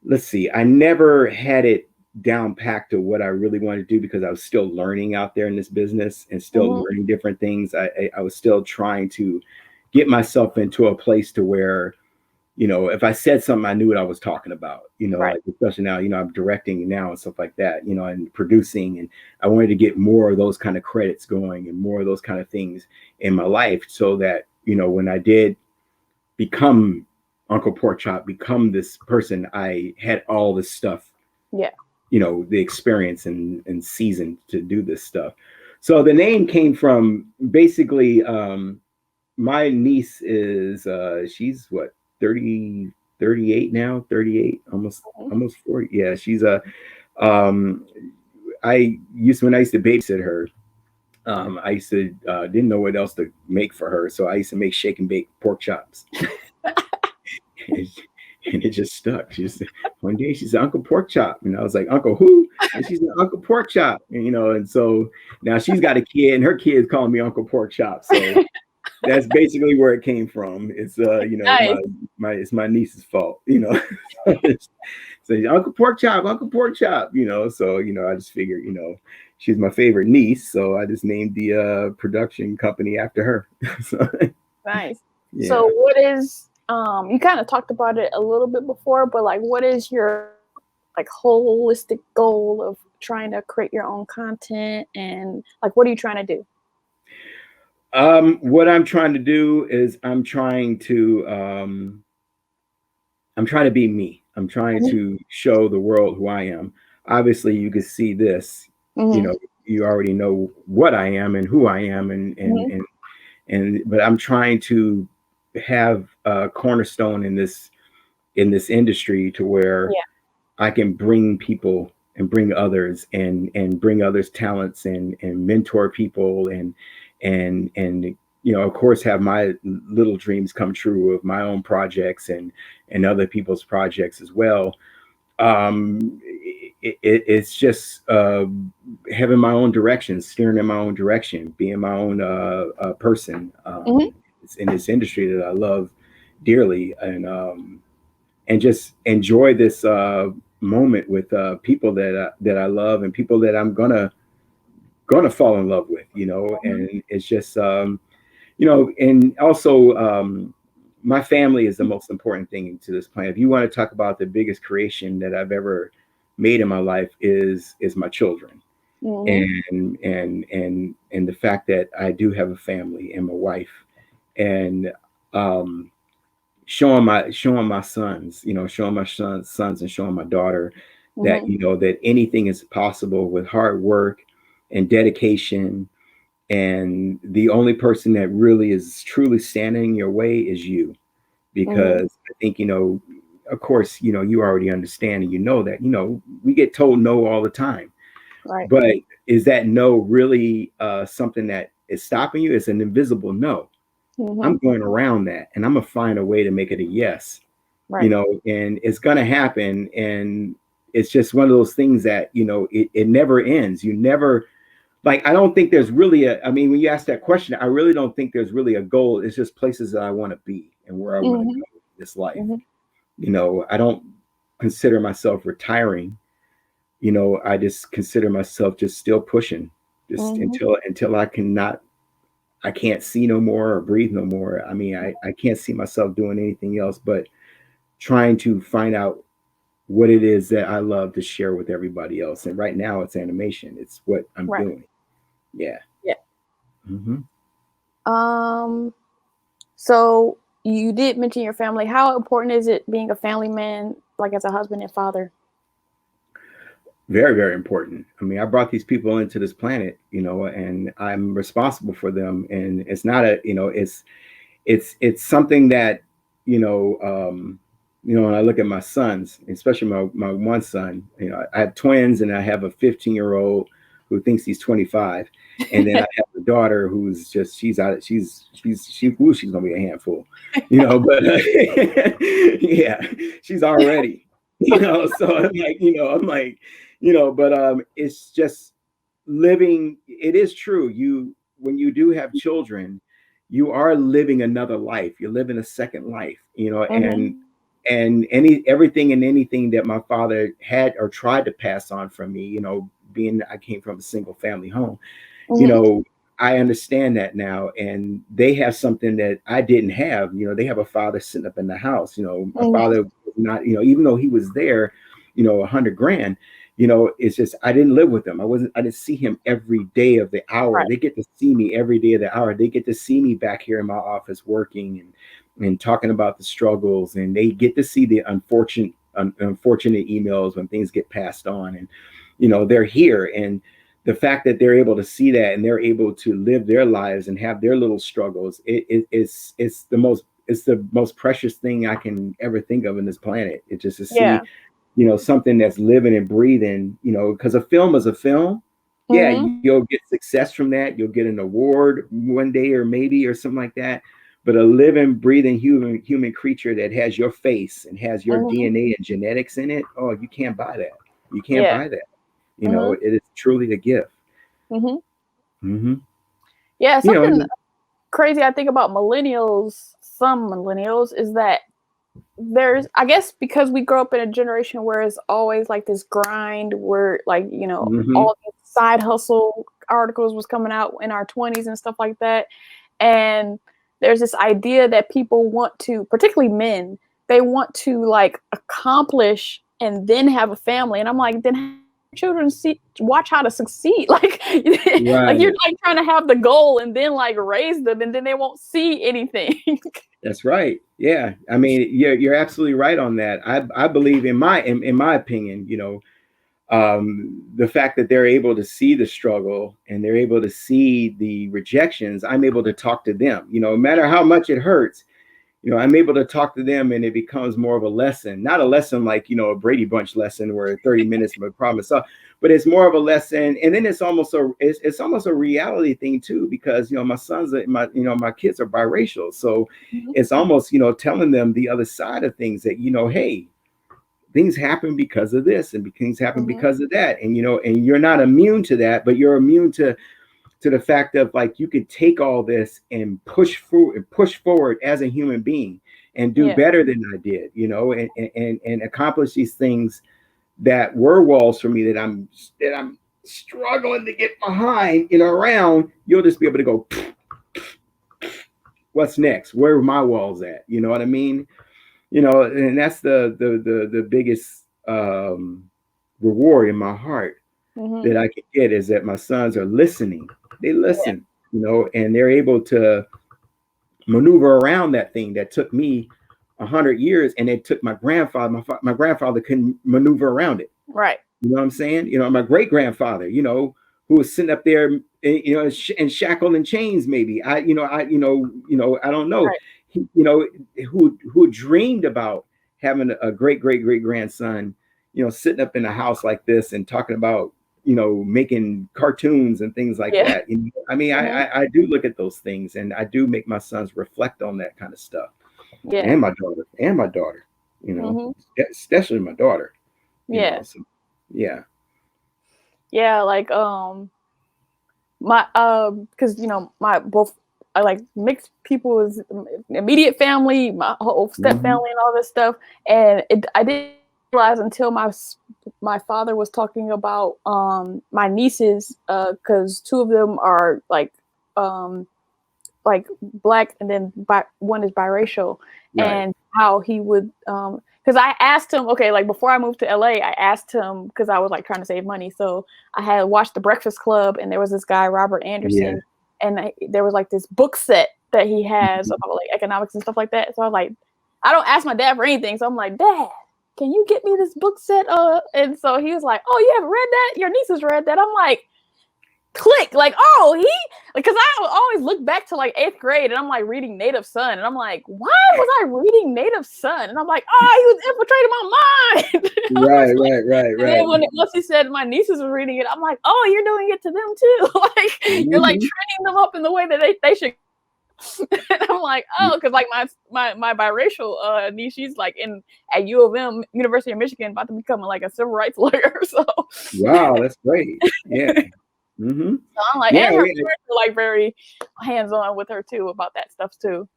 Speaker 2: let's see, I never had it down packed to what I really wanted to do because I was still learning out there in this business and still learning different things. I was still trying to get myself into a place to where, if I said something, I knew what I was talking about, like especially now, I'm directing now and stuff like that, and producing, and I wanted to get more of those kind of credits going and more of those kind of things in my life so that, when I did become Uncle Pork Chop, become this person, I had all this stuff, the experience and season to do this stuff. So the name came from basically, my niece is, she's what, 38 now, 38, almost 40. Yeah, she's when I used to babysit her, I used to didn't know what else to make for her, so I used to make shake and bake pork chops. And it just stuck. One day she said, Uncle Pork Chop. And I was like, Uncle who? And she said, Uncle Pork Chop. And, and so now she's got a kid and her kid's calling me Uncle Pork Chop. So that's basically where it came from. It's, nice. It's my niece's fault, So Uncle Pork Chop, Uncle Pork Chop, so, I just figured, she's my favorite niece. So I just named the production company after her. So,
Speaker 1: nice. Yeah. So what is, you kind of talked about it a little bit before, but like, what is your like holistic goal of trying to create your own content, and like, what are you trying to do?
Speaker 2: What I'm trying to do is I'm trying to be me. I'm trying
Speaker 1: Mhm.
Speaker 2: to show the world who I am. Obviously, you can see this. You
Speaker 1: Mhm.
Speaker 2: know, you already know what I am and who I am,
Speaker 1: Mhm.
Speaker 2: but I'm trying to have a cornerstone in this industry to where
Speaker 1: Yeah.
Speaker 2: I can bring people and bring others and bring others' talents and mentor people and you know, of course, have my little dreams come true of my own projects and other people's projects as well. It's just having my own direction, steering in my own direction, being my own person
Speaker 1: Mhm.
Speaker 2: in this industry that I love dearly, and just enjoy this moment with people that I love and people that I'm gonna fall in love with, you know.
Speaker 1: Mhm.
Speaker 2: And it's just you know, and also my family is the most important thing to this planet. If you want to talk about the biggest creation that I've ever made in my life is my children,
Speaker 1: Mhm.
Speaker 2: and the fact that I do have a family and my wife, and um, showing my sons, you know, showing my sons and showing my daughter that,
Speaker 1: Mhm.
Speaker 2: you know, that anything is possible with hard work and dedication, and the only person that really is truly standing in your way is you.
Speaker 1: Mhm.
Speaker 2: Because I think, you know, of course, you know, you already understand and you know that, you know, we get told no all the time,
Speaker 1: Right.
Speaker 2: but is that no really something that is stopping you? It's an invisible no.
Speaker 1: Mhm.
Speaker 2: I'm going around that and I'm gonna find a way to make it a yes, you
Speaker 1: Right.
Speaker 2: know, and it's gonna happen. And it's just one of those things that, you know, it never ends. You never, like, I don't think there's really I mean, when you ask that question, I really don't think there's really a goal. It's just places that I want to be and where I want to
Speaker 1: Mhm.
Speaker 2: go in this life.
Speaker 1: Mhm.
Speaker 2: You know, I don't consider myself retiring. You know, I just consider myself just still pushing, just
Speaker 1: Mhm.
Speaker 2: until I can't see no more or breathe no more. I mean, I can't see myself doing anything else but trying to find out what it is that I love to share with everybody else. And right now it's animation. It's what I'm
Speaker 1: Right.
Speaker 2: doing. Yeah.
Speaker 1: Yeah.
Speaker 2: Mm-hmm.
Speaker 1: Um. So you did mention your family. How important is it being a family man, like as a husband and father?
Speaker 2: Very, very important. I mean, I brought these people into this planet, you know, and I'm responsible for them. And it's not a, you know, it's something that, you know, you know, when I look at my sons, especially my one son, you know, I have twins and I have a 15-year-old who thinks he's 25. And then I have a daughter who's just, she's gonna be a handful, you know, but yeah, she's already, you know, so I'm like, you know, you know, but it's just living. It is true. When you do have children, you are living another life. You're living a second life, you know,
Speaker 1: Mhm.
Speaker 2: and everything and anything that my father had or tried to pass on from me, you know, being I came from a single family home, you
Speaker 1: Mhm.
Speaker 2: know, I understand that now. And they have something that I didn't have. You know, they have a father sitting up in the house. You know, my
Speaker 1: Mhm.
Speaker 2: father was not, you know, even though he was there, you know, 100 grand, you know, it's just I didn't live with him. I didn't see him every day of the hour.
Speaker 1: Right.
Speaker 2: They get to see me every day of the hour. They get to see me back here in my office working and talking about the struggles, and they get to see the unfortunate emails when things get passed on. And you know, they're here. And the fact that they're able to see that and they're able to live their lives and have their little struggles, it's the most precious thing I can ever think of in this planet. It just to see,
Speaker 1: Yeah.
Speaker 2: you know, something that's living and breathing, you know, because a film is a film. Yeah,
Speaker 1: Mhm.
Speaker 2: you'll get success from that. You'll get an award one day or maybe or something like that. But a living, breathing human creature that has your face and has your
Speaker 1: Mhm.
Speaker 2: DNA and genetics in it, oh, you can't buy that. You can't
Speaker 1: Yeah.
Speaker 2: buy that. You know,
Speaker 1: Mhm.
Speaker 2: it is truly a gift.
Speaker 1: Mhm.
Speaker 2: Hmm.
Speaker 1: Yeah.
Speaker 2: You know,
Speaker 1: Something crazy I think about millennials, some millennials, is that there's, I guess because we grow up in a generation where it's always like this grind where, like,
Speaker 2: hmm
Speaker 1: all these side hustle articles was coming out in our 20s and stuff like that. And there's this idea that people want to, particularly men, they want to like accomplish and then have a family. And I'm like, then children watch how to succeed. Like, like you're like trying to have the goal and then like raise them, and then they won't see anything.
Speaker 2: That's right. Yeah. I mean, you're absolutely right on that. I believe in my opinion, the fact that they're able to see the struggle and they're able to see the rejections, I'm able to talk to them, no matter how much it hurts. I'm able to talk to them, and it becomes more of a lesson, not a lesson like, a Brady Bunch lesson where 30 minutes of a problem is solved, but it's more of a lesson. And then it's almost a reality thing too, because, my sons, my kids are biracial. So it's almost, telling them the other side of things that, hey, things happen because of this and things happen because of that. And, and you're not immune to that, but you're immune to the fact of like, you could take all this and push forward as a human being and do better than I did, and accomplish these things that were walls for me that I'm struggling to get behind, around. You'll just be able to go, what's next? Where are my walls at? You know what I mean? And that's the biggest reward in my heart that I can get, is that my sons are listening. They listen, and they're able to maneuver around that thing that took me 100 years, and it took my grandfather. My grandfather couldn't maneuver around it.
Speaker 1: Right.
Speaker 2: You know what I'm saying? My great grandfather, who was sitting up there, and shackled in chains. Maybe I don't know. Right. Who dreamed about having a great grandson, sitting up in a house like this and talking about, making cartoons and things like that. I mean, I do look at those things, and I do make my sons reflect on that kind of stuff. Yeah. And my daughter, especially my daughter.
Speaker 1: Yeah.
Speaker 2: So, yeah.
Speaker 1: Yeah. Like, my, cause my, both, I like mixed people's immediate family, my whole step family and all this stuff. And I didn't realize until my father was talking about my nieces, because two of them are like Black, and then one is biracial, and how he would because I asked him, okay, like before I moved to LA, I asked him, because I was like trying to save money, so I had watched The Breakfast Club, and there was this guy Robert Anderson, and there was like this book set that he has about like economics and stuff like that. So I was like, I don't ask my dad for anything, so I'm like, Dad, can you get me this book set? And so he was like, oh, you haven't read that? Your niece has read that. I'm like, click, like, oh, because I always look back to like 8th grade, and I'm like reading Native Son, and I'm like, why was I reading Native Son? And I'm like, oh, he was infiltrating my mind. Right. And then once he said my nieces were reading it, I'm like, oh, you're doing it to them too. Like, you're like training them up in the way that they should. And I'm like, oh, because like my biracial niece, she's like at U of M, University of Michigan, about to become like a civil rights lawyer. So
Speaker 2: wow, that's great. Yeah.
Speaker 1: So I'm like, and her parents are like very hands-on with her too about that stuff too.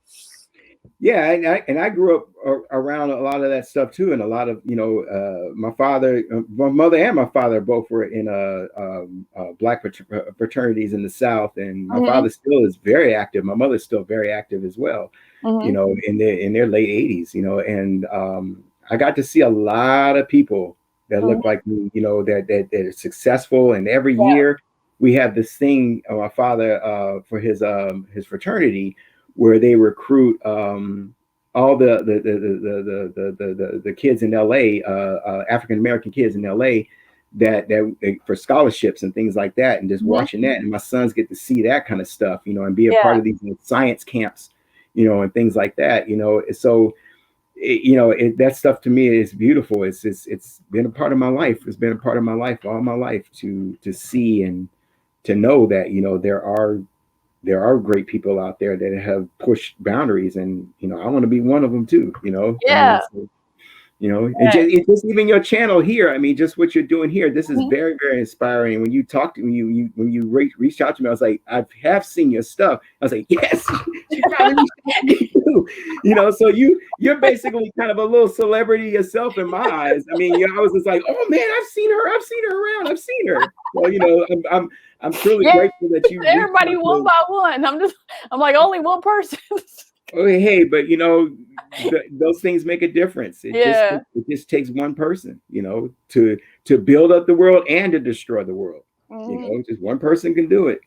Speaker 2: Yeah, and I grew up around a lot of that stuff too, and a lot of my father, my mother, and my father both were in Black fraternities in the South, and my father still is very active. My mother's still very active as well. In their late 80s. And I got to see a lot of people that look like me. That are successful, and every year we have this thing. My father for his fraternity, where they recruit all the kids in LA, African American kids in LA, that for scholarships and things like that, and just watching that, and my sons get to see that kind of stuff, and be a part of these science camps, and things like that, So, that stuff to me is beautiful. It's been a part of my life. It's been a part of my life all my life to see and to know that there are great people out there that have pushed boundaries, and I want to be one of them too. And just even your channel here. I mean, just what you're doing here. This is very, very inspiring. When you talked to me, when you reached out to me, I was like, I have seen your stuff. I was like, yes, you probably reached out to me too. So you're basically kind of a little celebrity yourself in my eyes. I mean, I was just like, oh man, I've seen her around. I've seen her. Well, I'm truly grateful that you.
Speaker 1: Everybody one by one. I'm like only one person.
Speaker 2: Oh, hey, but those things make a difference.
Speaker 1: Yeah.
Speaker 2: It just takes one person, to build up the world and to destroy the world.
Speaker 1: Hmm.
Speaker 2: Just one person can do it.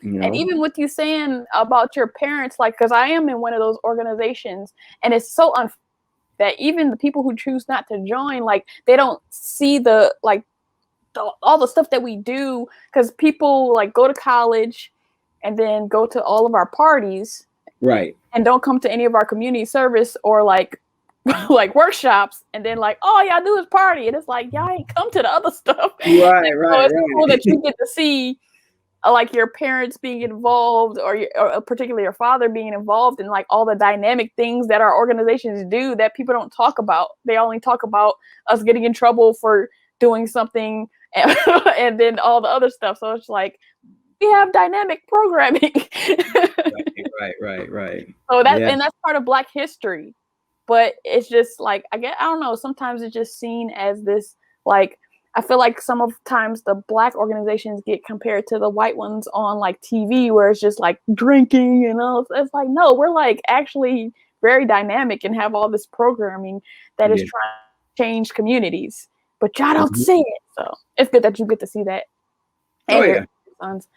Speaker 1: And even with you saying about your parents, like, because I am in one of those organizations, and it's so unfair that even the people who choose not to join, like, they don't see the like all the stuff that we do, because people like go to college and then go to all of our parties
Speaker 2: Right.
Speaker 1: and don't come to any of our community service or like like workshops, and then like, all y'all do is party, and it's like, y'all ain't come to the other stuff.
Speaker 2: Right,
Speaker 1: So
Speaker 2: right,
Speaker 1: it's cool that
Speaker 2: right.
Speaker 1: you get to see like your parents being involved, or particularly your father being involved in like all the dynamic things that our organizations do that people don't talk about. They only talk about us getting in trouble for doing something, and then all the other stuff. So it's like, we have dynamic programming.
Speaker 2: Right.
Speaker 1: So
Speaker 2: Yeah.
Speaker 1: that's part of Black history. But it's just like, I don't know, sometimes it's just seen as this, like, I feel like some of times the Black organizations get compared to the white ones on like TV, where it's just like drinking and all. It's like, no, we're like actually very dynamic and have all this programming that is
Speaker 2: Yeah.
Speaker 1: trying to change communities, but y'all don't
Speaker 2: Mhm.
Speaker 1: see it. So it's good that you get to see that,
Speaker 2: Oh
Speaker 1: and your
Speaker 2: yeah.
Speaker 1: sons,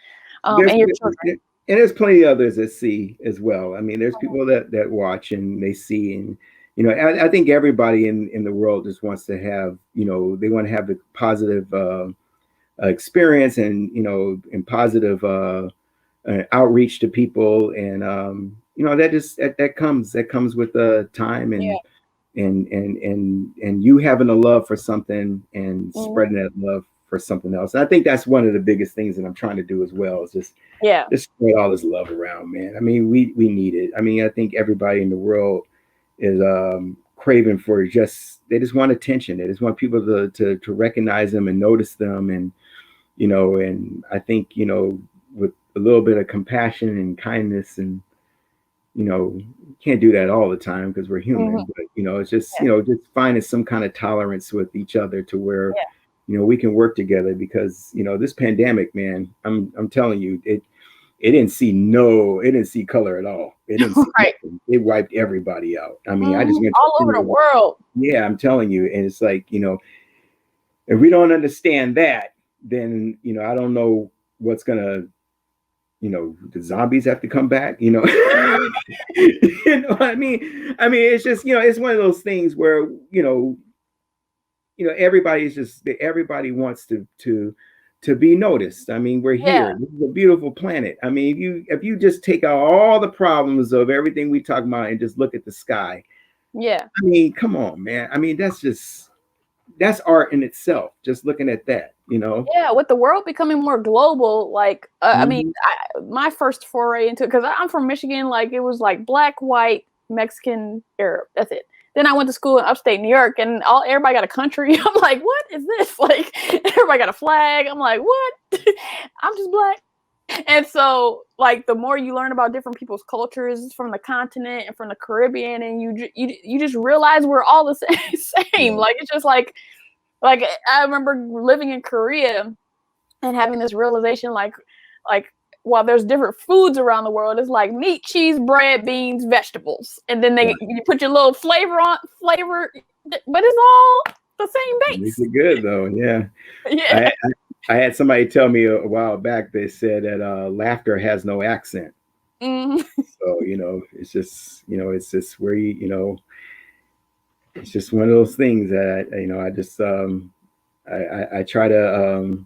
Speaker 2: There's
Speaker 1: and your children.
Speaker 2: and there's plenty of others that see as well. I mean, there's people that watch and they see, and I think everybody in the world just wants to have, they want to have a positive experience, and positive outreach to people, and that comes with time,
Speaker 1: Yeah.
Speaker 2: and you having a love for something and
Speaker 1: Hmm.
Speaker 2: spreading that love for something else. And I think that's one of the biggest things that I'm trying to do as well, is
Speaker 1: Yeah.
Speaker 2: just spread all this love around, man. I mean, we need it. I mean, I think everybody in the world is craving for, they just want attention. They just want people to recognize them and notice them, and I think, with a little bit of compassion and kindness, and can't do that all the time because we're
Speaker 1: Hmm.
Speaker 2: human, but it's just,
Speaker 1: Yeah.
Speaker 2: just finding some kind of tolerance with each other, to where
Speaker 1: Yeah.
Speaker 2: we can work together, because this pandemic, man, I'm telling you, it didn't see color at all. It didn't see
Speaker 1: Right.
Speaker 2: nothing. It wiped everybody out. I mean, I just
Speaker 1: Hmm.
Speaker 2: went to
Speaker 1: All over the
Speaker 2: funeral.
Speaker 1: world.
Speaker 2: Yeah, I'm telling you. And it's like, if we don't understand that, then I don't know what's gonna, the zombies have to come back, you know what I mean? I mean, it's just, it's one of those things where, everybody wants to be noticed. I mean, we're
Speaker 1: Yeah.
Speaker 2: here. This is a beautiful planet. I mean, if you just take out all the problems of everything we talk about and just look at the sky,
Speaker 1: Yeah.
Speaker 2: I mean, come on, man. I mean, that's art in itself. Just looking at that.
Speaker 1: Yeah, with the world becoming more global, like, I mean,
Speaker 2: Mhm.
Speaker 1: my first foray into, because I'm from Michigan, like, it was like Black, white, Mexican, Arab. That's it. Then I went to school in upstate New York, and everybody got a country. I'm like, what is this? Like, everybody got a flag. I'm like, what? I'm just Black. And so, like, the more you learn about different people's cultures from the continent and from the Caribbean, and you just realize we're all the same.
Speaker 2: Yeah.
Speaker 1: Like, it's just like I remember living in Korea and having this realization, like while there's different foods around the world, it's like meat, cheese, bread, beans, vegetables, and then
Speaker 2: Right.
Speaker 1: you put your little flavor, but it's all the same
Speaker 2: Makes
Speaker 1: base.
Speaker 2: it good though. Yeah.
Speaker 1: Yeah.
Speaker 2: I, I had somebody tell me a while back. They said that laughter has no accent.
Speaker 1: Hmm.
Speaker 2: So it's just, it's just where it's just one of those things that I just I try to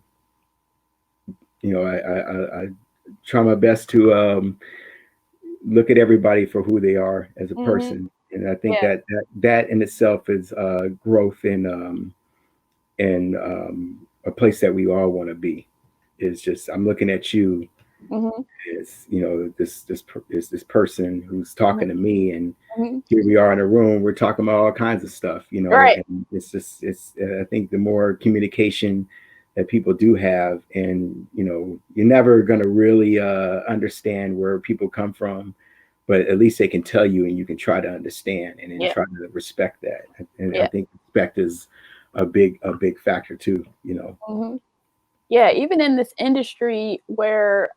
Speaker 2: I try my best to look at everybody for who they are as a
Speaker 1: Hmm.
Speaker 2: person, and I think
Speaker 1: Yeah.
Speaker 2: that in itself is growth, and a place that we all want to be. Is just, I'm looking at you
Speaker 1: Hmm.
Speaker 2: as, this person who's talking to me, and
Speaker 1: Hmm.
Speaker 2: here we are in a room, we're talking about all kinds of stuff,
Speaker 1: Right.
Speaker 2: and it's just, I think the more communication that people do have, and you're never going to really understand where people come from, but at least they can tell you, and you can try to understand, and then
Speaker 1: Yeah.
Speaker 2: try to respect that. And I
Speaker 1: Yeah.
Speaker 2: think respect is a big factor too.
Speaker 1: Hmm. Yeah. Even in this industry where,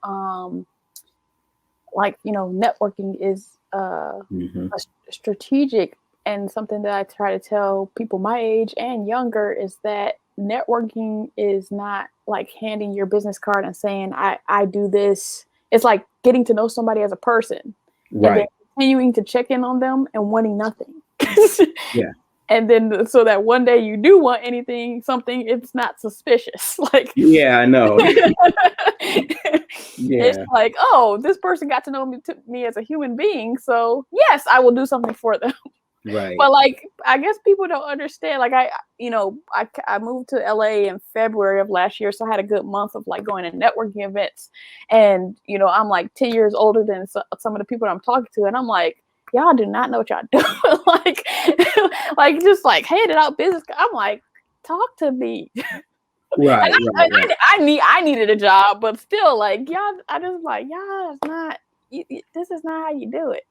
Speaker 1: like, networking is
Speaker 2: Mm-hmm.
Speaker 1: a strategic, and something that I try to tell people my age and younger is that networking is not like handing your business card and saying I do this. It's like getting to know somebody as a person and then
Speaker 2: Right.
Speaker 1: continuing to check in on them and wanting nothing.
Speaker 2: Yeah.
Speaker 1: And then so that one day you do want something, it's not suspicious. Like
Speaker 2: Yeah, I know.
Speaker 1: it's
Speaker 2: Yeah.
Speaker 1: like, oh, this person got to know me as a human being, so yes, I will do something for them.
Speaker 2: Right.
Speaker 1: But like, I guess people don't understand. Like I moved to LA in February of last year, so I had a good month of like going to networking events, and I'm like 10 years older than some of the people I'm talking to, and I'm like, y'all do not know what y'all do. like, like just like handing out business. I'm like, talk to me.
Speaker 2: Right. Right. Right.
Speaker 1: I needed a job, but still, like y'all, I just like y'all is not. This is not how you do it.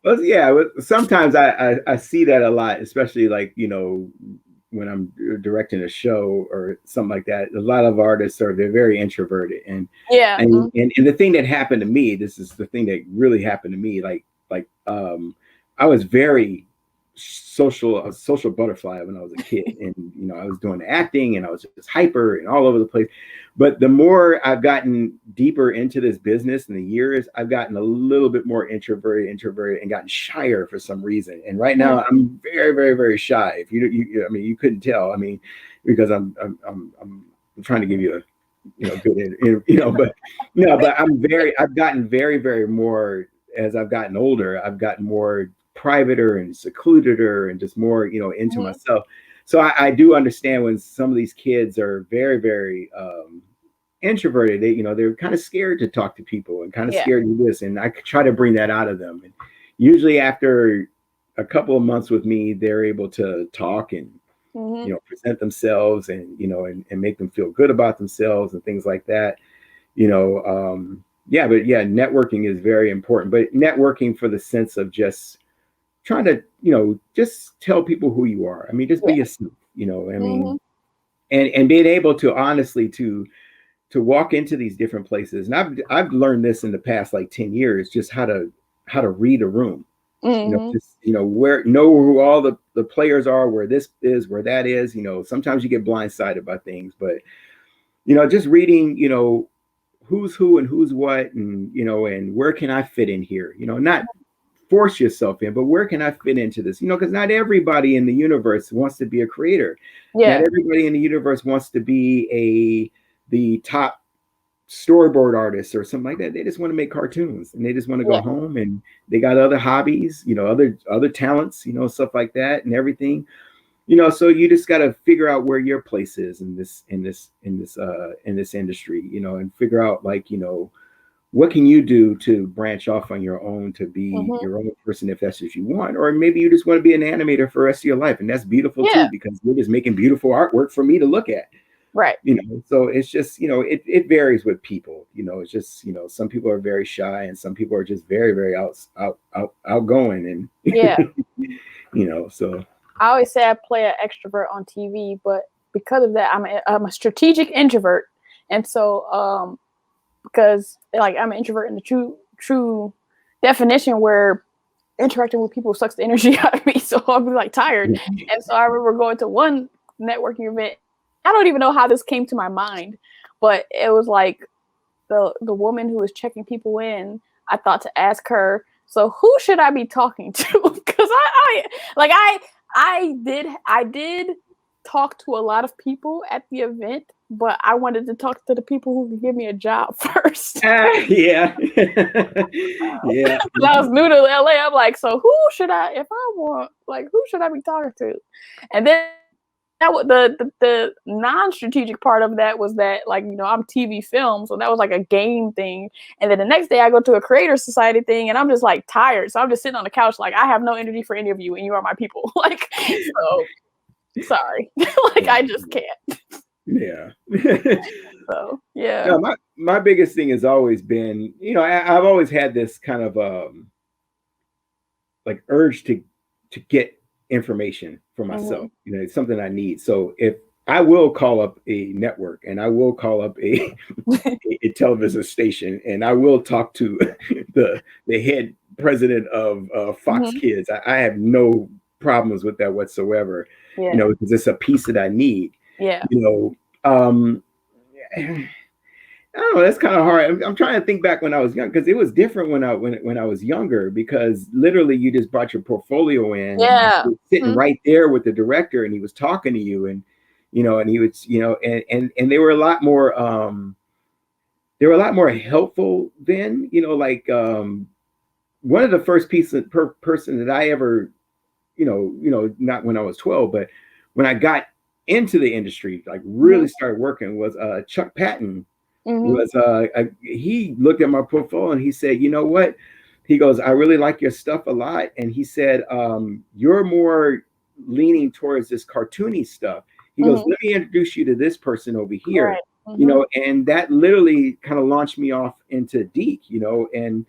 Speaker 2: Well, yeah. Sometimes I see that a lot, especially like when I'm directing a show or something like that. A lot of artists they're very introverted, and
Speaker 1: Yeah.
Speaker 2: and the thing that happened to me, this is the thing that really happened to me. I was very a social butterfly when I was a kid, and I was doing acting, and I was just hyper and all over the place. But the more I've gotten deeper into this business in the years, I've gotten a little bit more introverted, and gotten shyer for some reason. And right now, I'm very, very, very shy. If I mean, you couldn't tell. I mean, because I'm trying to give you a good, but no, but I've gotten very, very more as I've gotten older. I've gotten more privater and secludeder and just more, into myself. So I do understand when some of these kids are very, very introverted. They're kind of scared to talk to people and kind of scared to do this. And I try to bring that out of them. And usually after a couple of months with me, they're able to talk and present themselves and and make them feel good about themselves and things like that. But networking is very important. But networking for the sense of just trying to just tell people who you are. I mean, just be yourself. I mean, and being able to honestly to walk into these different places. And I've learned this in the past like 10 years, just how to read a room. Just where know who all the players are, where this is, where that is. Sometimes you get blindsided by things, but just reading who's who and who's what, and and where can I fit in here, not force yourself in, but where can I fit into this, because not everybody in the universe wants to be a creator. Not everybody in the universe wants to be the top storyboard artists or something like that. They just want to make cartoons, and they just want to go home, and they got other hobbies, other talents, stuff like that and everything. So you just got to figure out where your place is in this industry, and figure out like, what can you do to branch off on your own, to be your own person if that's what you want. Or maybe you just want to be an animator for the rest of your life, and that's beautiful too, because you're just making beautiful artwork for me to look at.
Speaker 1: Right.
Speaker 2: So it's just, it varies with people. It's just, some people are very shy, and some people are just very, very outgoing, and so
Speaker 1: I always say I play an extrovert on TV, but because of that, I'm a strategic introvert. And so because like I'm an introvert in the true definition, where interacting with people sucks the energy out of me, so I'll be like tired. And so I remember going to one networking event. I don't even know how this came to my mind, but it was like the woman who was checking people in. I thought to ask her, so who should I be talking to? Because I did talk to a lot of people at the event, but I wanted to talk to the people who could give me a job first.
Speaker 2: Yeah. Yeah.
Speaker 1: When I was new to LA, I'm like, so who should I be talking to? And then that was the non-strategic part of that was that, like, I'm TV film, so that was like a game thing. And then the next day I go to a creator society thing, and I'm just like tired, so I'm just sitting on the couch like, I have no energy for any of you, and you are my people. Like, so sorry. Like, I just can't.
Speaker 2: Yeah.
Speaker 1: So yeah.
Speaker 2: No, my biggest thing has always been, I've always had this kind of like urge to get information for myself. It's something I need. So if I will call up a network, and I will call up a television station, and I will talk to the head president of Fox Kids. I have no problems with that whatsoever.
Speaker 1: Yeah.
Speaker 2: You know, because it's a piece that I need.
Speaker 1: Yeah.
Speaker 2: You know, I don't know. That's kind of hard. I'm trying to think back when I was young, because it was different when I was younger, because literally you just brought your portfolio in,
Speaker 1: Yeah.
Speaker 2: sitting right there with the director, and he was talking to you, and you know, and he would, you know, and they were a lot more helpful then. You know, like one of the first person that I ever, not when I was 12, but when I got into the industry, like really started working, was Chuck Patton. Was he looked at my portfolio and he said, you know what? He goes, I really like your stuff a lot. And he said, you're more leaning towards this cartoony stuff. He goes, let me introduce you to this person over here.
Speaker 1: Right.
Speaker 2: You know, and that literally kind of launched me off into Deke, you know, and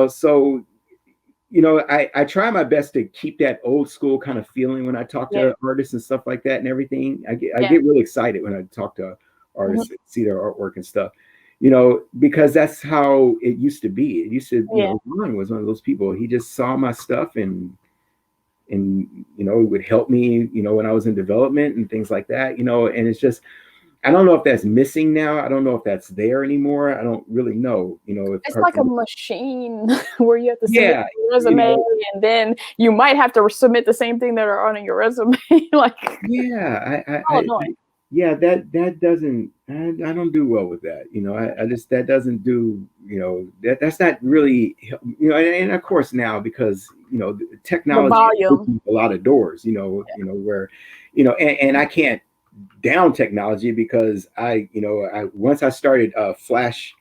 Speaker 2: so I try my best to keep that old school kind of feeling when I talk to artists and stuff like that and everything. I get really excited when I talk to artists and see their artwork and stuff, you know, because that's how it used to be. It used to, you know, Ron was one of those people. He just saw my stuff and you know, it would help me, you know, when I was in development and things like that, you know, and it's just, I don't know if that's missing now. I don't know if that's there anymore. I don't really know, you know. If
Speaker 1: it's like a machine where you have to submit your resume,
Speaker 2: you know,
Speaker 1: and then you might have to submit the same thing that are on your resume. Like,
Speaker 2: that doesn't. I don't do well with that. You know, I just, that doesn't do. You know, that's not really. You know, and of course now, because you know technology opens a lot of doors. You know, where, you know, and I can't down technology, because once I started Flash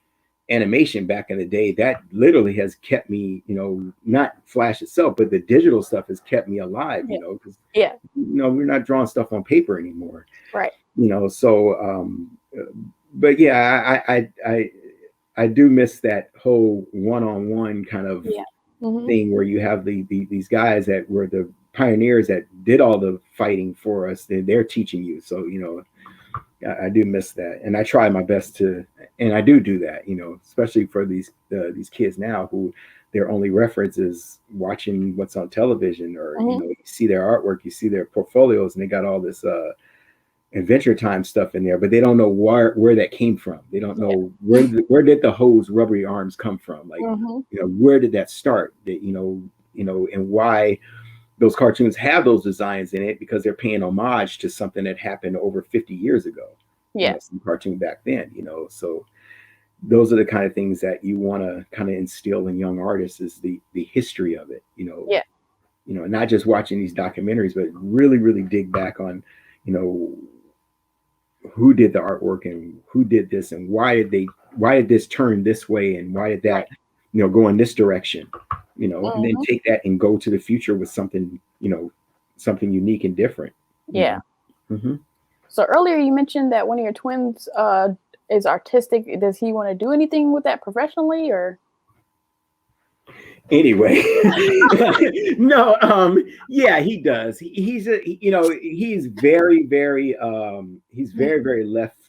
Speaker 2: animation back in the day, that literally has kept me, you know, not Flash itself, but the digital stuff has kept me alive, you know, because we're not drawing stuff on paper anymore,
Speaker 1: right?
Speaker 2: You know, so but yeah, I do miss that whole one-on-one kind of thing where you have these guys that were the pioneers that did all the fighting for us. They're teaching you, so you know, I do miss that, and I try my best to, and I do that, you know, especially for these kids now who their only reference is watching what's on television, or you know, you see their artwork, you see their portfolios, and they got all this Adventure Time stuff in there, but they don't know where that came from. They don't know where did the hose rubbery arms come from, like you know, where did that start, that you know, and why those cartoons have those designs in it, because they're paying homage to something that happened over 50 years ago. You know, some cartoon back then, you know. So those are the kind of things that you want to kind of instill in young artists, is the history of it, you know. You know, not just watching these documentaries, but really dig back on, you know, who did the artwork and who did this, and why did this turn this way, and why did that, you know, go in this direction, you know, and then take that and go to the future with something, you know, something unique and different.
Speaker 1: So earlier you mentioned that one of your twins is artistic. Does he want to do anything with that professionally, or?
Speaker 2: Anyway, no, yeah, he does. He's very left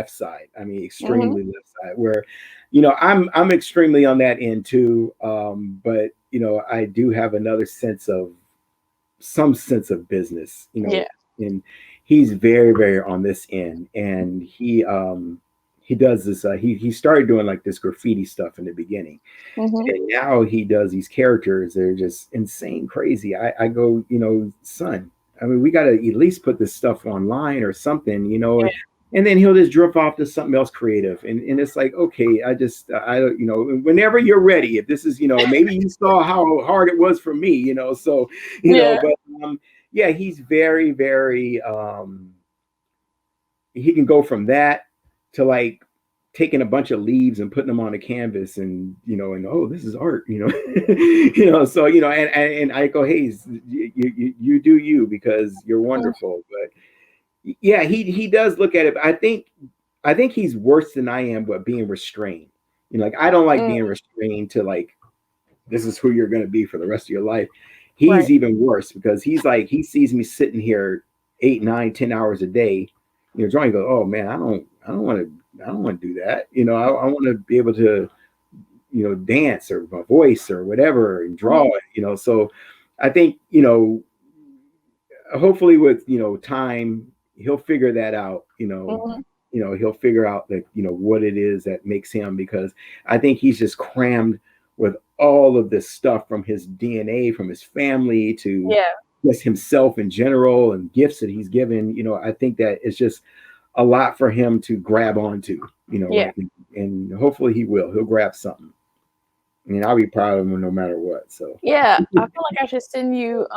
Speaker 2: side. I mean, extremely left side, where, you know, I'm extremely on that end too. But you know, I do have another some sense of business, you know, and he's very on this end, and he does this. He started doing like this graffiti stuff in the beginning, and now he does these characters. They're just insane, crazy. I go, you know, son, I mean, we got to at least put this stuff online or something, you know. And then he'll just drift off to something else creative, and it's like, okay, I you know, whenever you're ready, if this is, you know, maybe you saw how hard it was for me, you know, so you know, but yeah, he's very he can go from that to like taking a bunch of leaves and putting them on a canvas, and you know, and oh, this is art, you know. You know, so you know, and I go, hey, you do you, because you're wonderful. But yeah, he does look at it. I think he's worse than I am, but being restrained. You know, like I don't like being restrained to like, this is who you're going to be for the rest of your life. He's even worse, because he's like, he sees me sitting here 8, 9, 10 hours a day, you know, drawing. Go, oh man, I don't want to do that. You know, I want to be able to, dance or my voice or whatever and draw
Speaker 1: Mhm.
Speaker 2: it, so I think, hopefully with, time, he'll figure that out,
Speaker 1: Mhm.
Speaker 2: he'll figure out that, what it is that makes him, because I think he's just crammed with all of this stuff from his DNA, from his family to
Speaker 1: Yeah.
Speaker 2: just himself in general and gifts that he's given. I think that it's just a lot for him to grab onto,
Speaker 1: Yeah.
Speaker 2: and hopefully he'll grab something. I mean, I'll be proud of him no matter what. So
Speaker 1: Yeah, I feel like I should send you.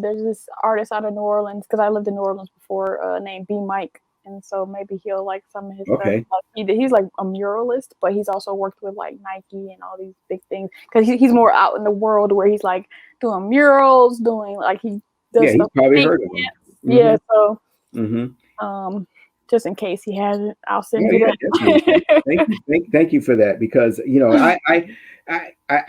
Speaker 1: There's this artist out of New Orleans because I lived in New Orleans before, named B Mike, and so maybe he'll like some of his stuff.
Speaker 2: okay,
Speaker 1: Like he's like a muralist, but he's also worked with like Nike and all these big things because he's more out in the world where he's like doing murals, doing like he
Speaker 2: yeah,
Speaker 1: does
Speaker 2: he's
Speaker 1: stuff.
Speaker 2: probably
Speaker 1: Paint.
Speaker 2: heard of him.
Speaker 1: Yeah,
Speaker 2: Mm-hmm.
Speaker 1: so
Speaker 2: Mm-hmm.
Speaker 1: um, just in case he hasn't, I'll send
Speaker 2: Yeah,
Speaker 1: you
Speaker 2: yeah, definitely.
Speaker 1: that.
Speaker 2: Thank you, thank you for that, because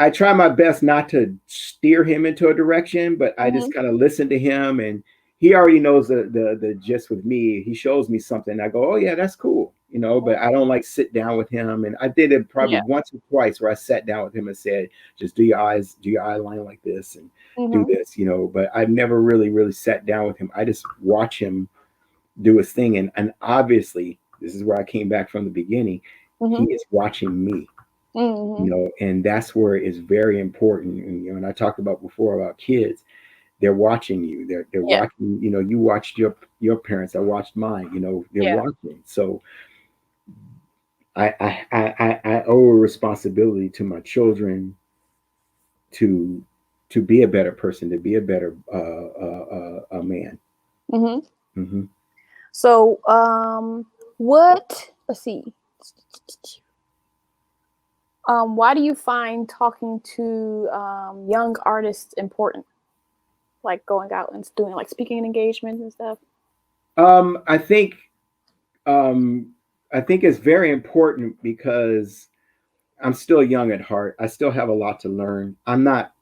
Speaker 2: I try my best not to steer him into a direction, but I just
Speaker 1: Mhm.
Speaker 2: kind of listen to him, and he already knows the gist with me. He shows me something, I go, oh yeah, that's cool, but I don't like sit down with him, and I did it probably
Speaker 1: Yeah.
Speaker 2: once or twice where I sat down with him and said, just do your eye line like this and do
Speaker 1: Mhm.
Speaker 2: this, but I've never really sat down with him. I just watch him do his thing. And obviously, this is where I came back from the beginning. He
Speaker 1: Mhm.
Speaker 2: is watching me,
Speaker 1: Mhm.
Speaker 2: and that's where it's very important. And I talked about before about kids, they're watching you. They're
Speaker 1: Yeah.
Speaker 2: watching, you watched your parents, I watched mine, they're
Speaker 1: Yeah.
Speaker 2: watching. So I owe a responsibility to my children to be a better person, to be a better a man.
Speaker 1: Mhm.
Speaker 2: Mm-hmm.
Speaker 1: So, what? Let's see. Why do you find talking to young artists important? Like going out and doing like speaking engagements and stuff.
Speaker 2: Um, I think um, I think it's very important because I'm still young at heart. I still have a lot to learn. I'm not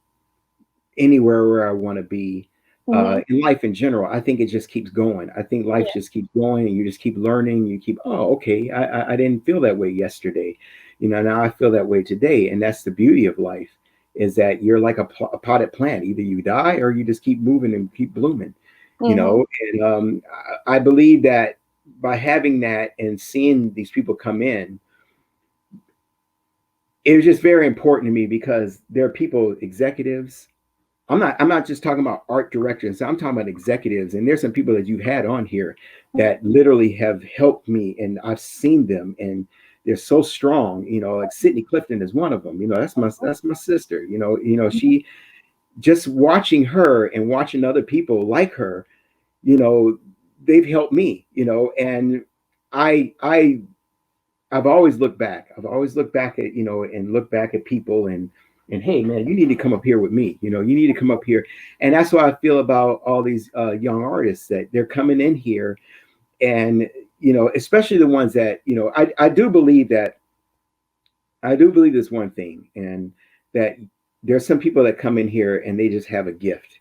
Speaker 2: anywhere where I want to be
Speaker 1: Mhm.
Speaker 2: in life in general. I think it just keeps going. I think life
Speaker 1: Yeah.
Speaker 2: just keeps going, and you just keep learning. You keep, oh, okay, I didn't feel that way yesterday. Now I feel that way today, and that's the beauty of life. Is that you're like a potted plant. Either you die or you just keep moving and keep blooming.
Speaker 1: Mhm.
Speaker 2: And I believe that by having that and seeing these people come in, it was just very important to me because there are people, executives. I'm not just talking about art directors. I'm talking about executives. And there's some people that you've had on here that literally have helped me, and I've seen them, and they're so strong. Like Sydney Clifton is one of them. That's my sister.
Speaker 1: Mhm.
Speaker 2: She, just watching her and watching other people like her, you know, they've helped me. And I I've always looked back. I've always looked back at, and look back at people, and hey man, you need to come up here with me. You need to come up here. And that's what I feel about all these young artists, that they're coming in here, and especially the ones that, I do believe that, I do believe this one thing, and that there's some people that come in here and they just have a gift.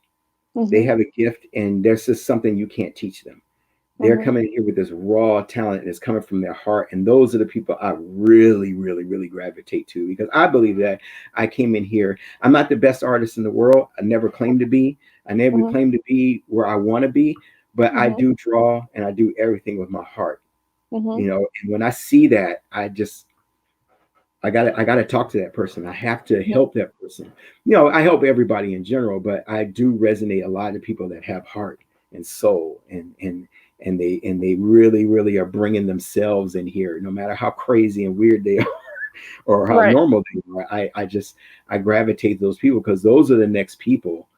Speaker 2: They
Speaker 1: Mhm.
Speaker 2: have a gift, and there's just something you can't teach them. They're
Speaker 1: Mhm.
Speaker 2: coming in here with this raw talent that's coming from their heart. And those are the people I really, really, really gravitate to, because I believe that I came in here. I'm not the best artist in the world. I never claimed to be. I never
Speaker 1: Mhm.
Speaker 2: claimed to be where I want to be, but I
Speaker 1: Mhm.
Speaker 2: do draw and I do everything with my heart.
Speaker 1: Mhm.
Speaker 2: And when I see that, I gotta talk to that person. I have to
Speaker 1: Mhm.
Speaker 2: help that person. I help everybody in general, but I do resonate a lot of people that have heart and soul, and they really, really are bringing themselves in here, no matter how crazy and weird they are or how
Speaker 1: Right.
Speaker 2: normal they are. I gravitate to those people, because those are the next people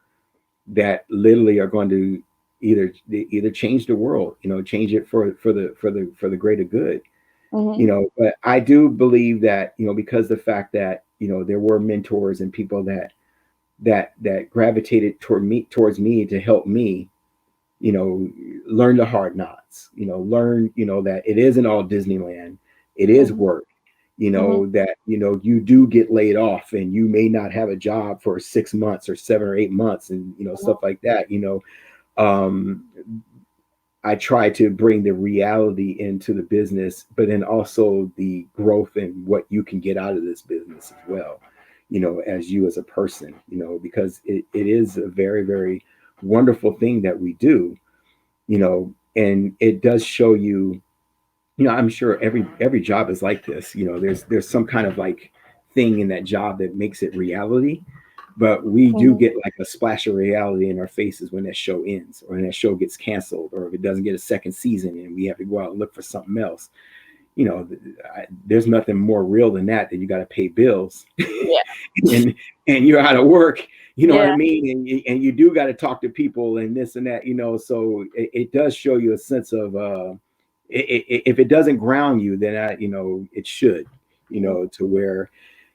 Speaker 2: that literally are going to either change the world, change it for the greater good.
Speaker 1: Mhm.
Speaker 2: But I do believe that, because the fact that, there were mentors and people that gravitated towards me to help me, learn the hard knocks, learn, that it isn't all Disneyland. It is
Speaker 1: Mhm.
Speaker 2: work,
Speaker 1: Mhm.
Speaker 2: that, you do get laid off and you may not have a job for 6 months or 7 or 8 months, and,
Speaker 1: Mhm.
Speaker 2: stuff like that. Um, I try to bring the reality into the business, but then also the growth and what you can get out of this business as well. as you as a person, because it is a very, very wonderful thing that we do, and it does show you, I'm sure every job is like this. There's some kind of like thing in that job that makes it reality, but we do get like a splash of reality in our faces when that show ends, or when that show gets canceled, or if it doesn't get a second season and we have to go out and look for something else. There's nothing more real than that you got to pay bills.
Speaker 1: Yeah.
Speaker 2: and you're out of work, what
Speaker 1: Yeah.
Speaker 2: I mean? And you do got to talk to people and this and that, so it does show you a sense of, if it doesn't ground you, then it should, to where,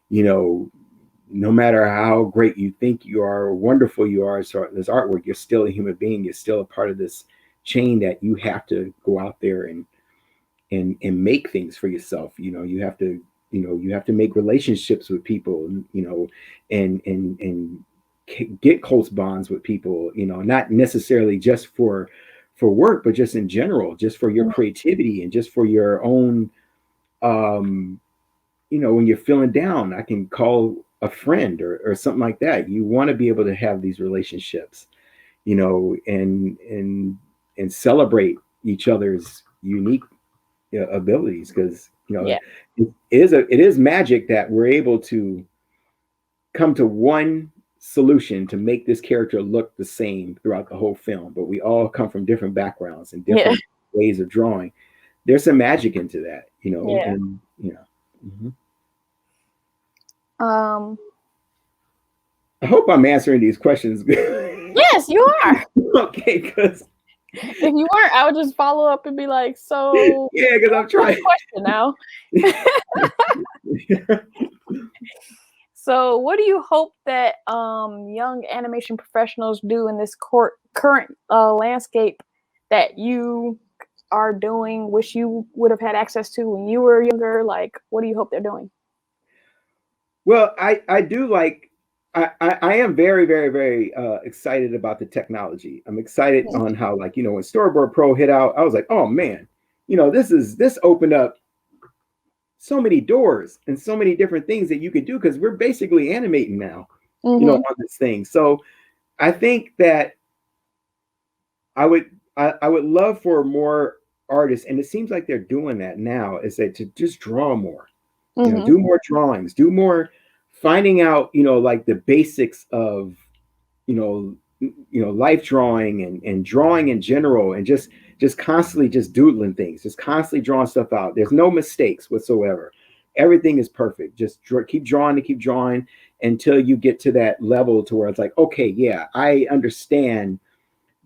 Speaker 2: no matter how great you think you are, or wonderful you are, so this artwork, you're still a human being. You're still a part of this chain that you have to go out there and make things for yourself. You have to make relationships with people, and get close bonds with people, not necessarily just for work, but just in general, just for your creativity and just for your own, when you're feeling down, I can call a friend or something like that. You want to be able to have these relationships, and celebrate each other's unique abilities, because it is magic that we're able to come to one solution to make this character look the same throughout the whole film, but we all come from different backgrounds and different ways of drawing. There's some magic into that, and I hope I'm answering these questions.
Speaker 1: Yes, you are.
Speaker 2: Okay, because
Speaker 1: if you weren't, I would just follow up and be like, so
Speaker 2: yeah, because I'm trying.
Speaker 1: Question now. So, what do you hope that young animation professionals do in this current landscape that you are doing, wish you would have had access to when you were younger? Like, what do you hope they're doing?
Speaker 2: Well, I do like, I am very, very, very excited about the technology. I'm excited on how, like, when Storyboard Pro hit out, I was like, oh man, this opened up so many doors and so many different things that you could do, because we're basically animating now, on this thing. So I think that I would love for more artists, and it seems like they're doing that now, is that to just draw more, do more drawings, do more finding out, like the basics of, life drawing and drawing in general, and just constantly just doodling things, just constantly drawing stuff out. There's no mistakes whatsoever. Everything is perfect. Just keep drawing until you get to that level to where it's like, okay, yeah, I understand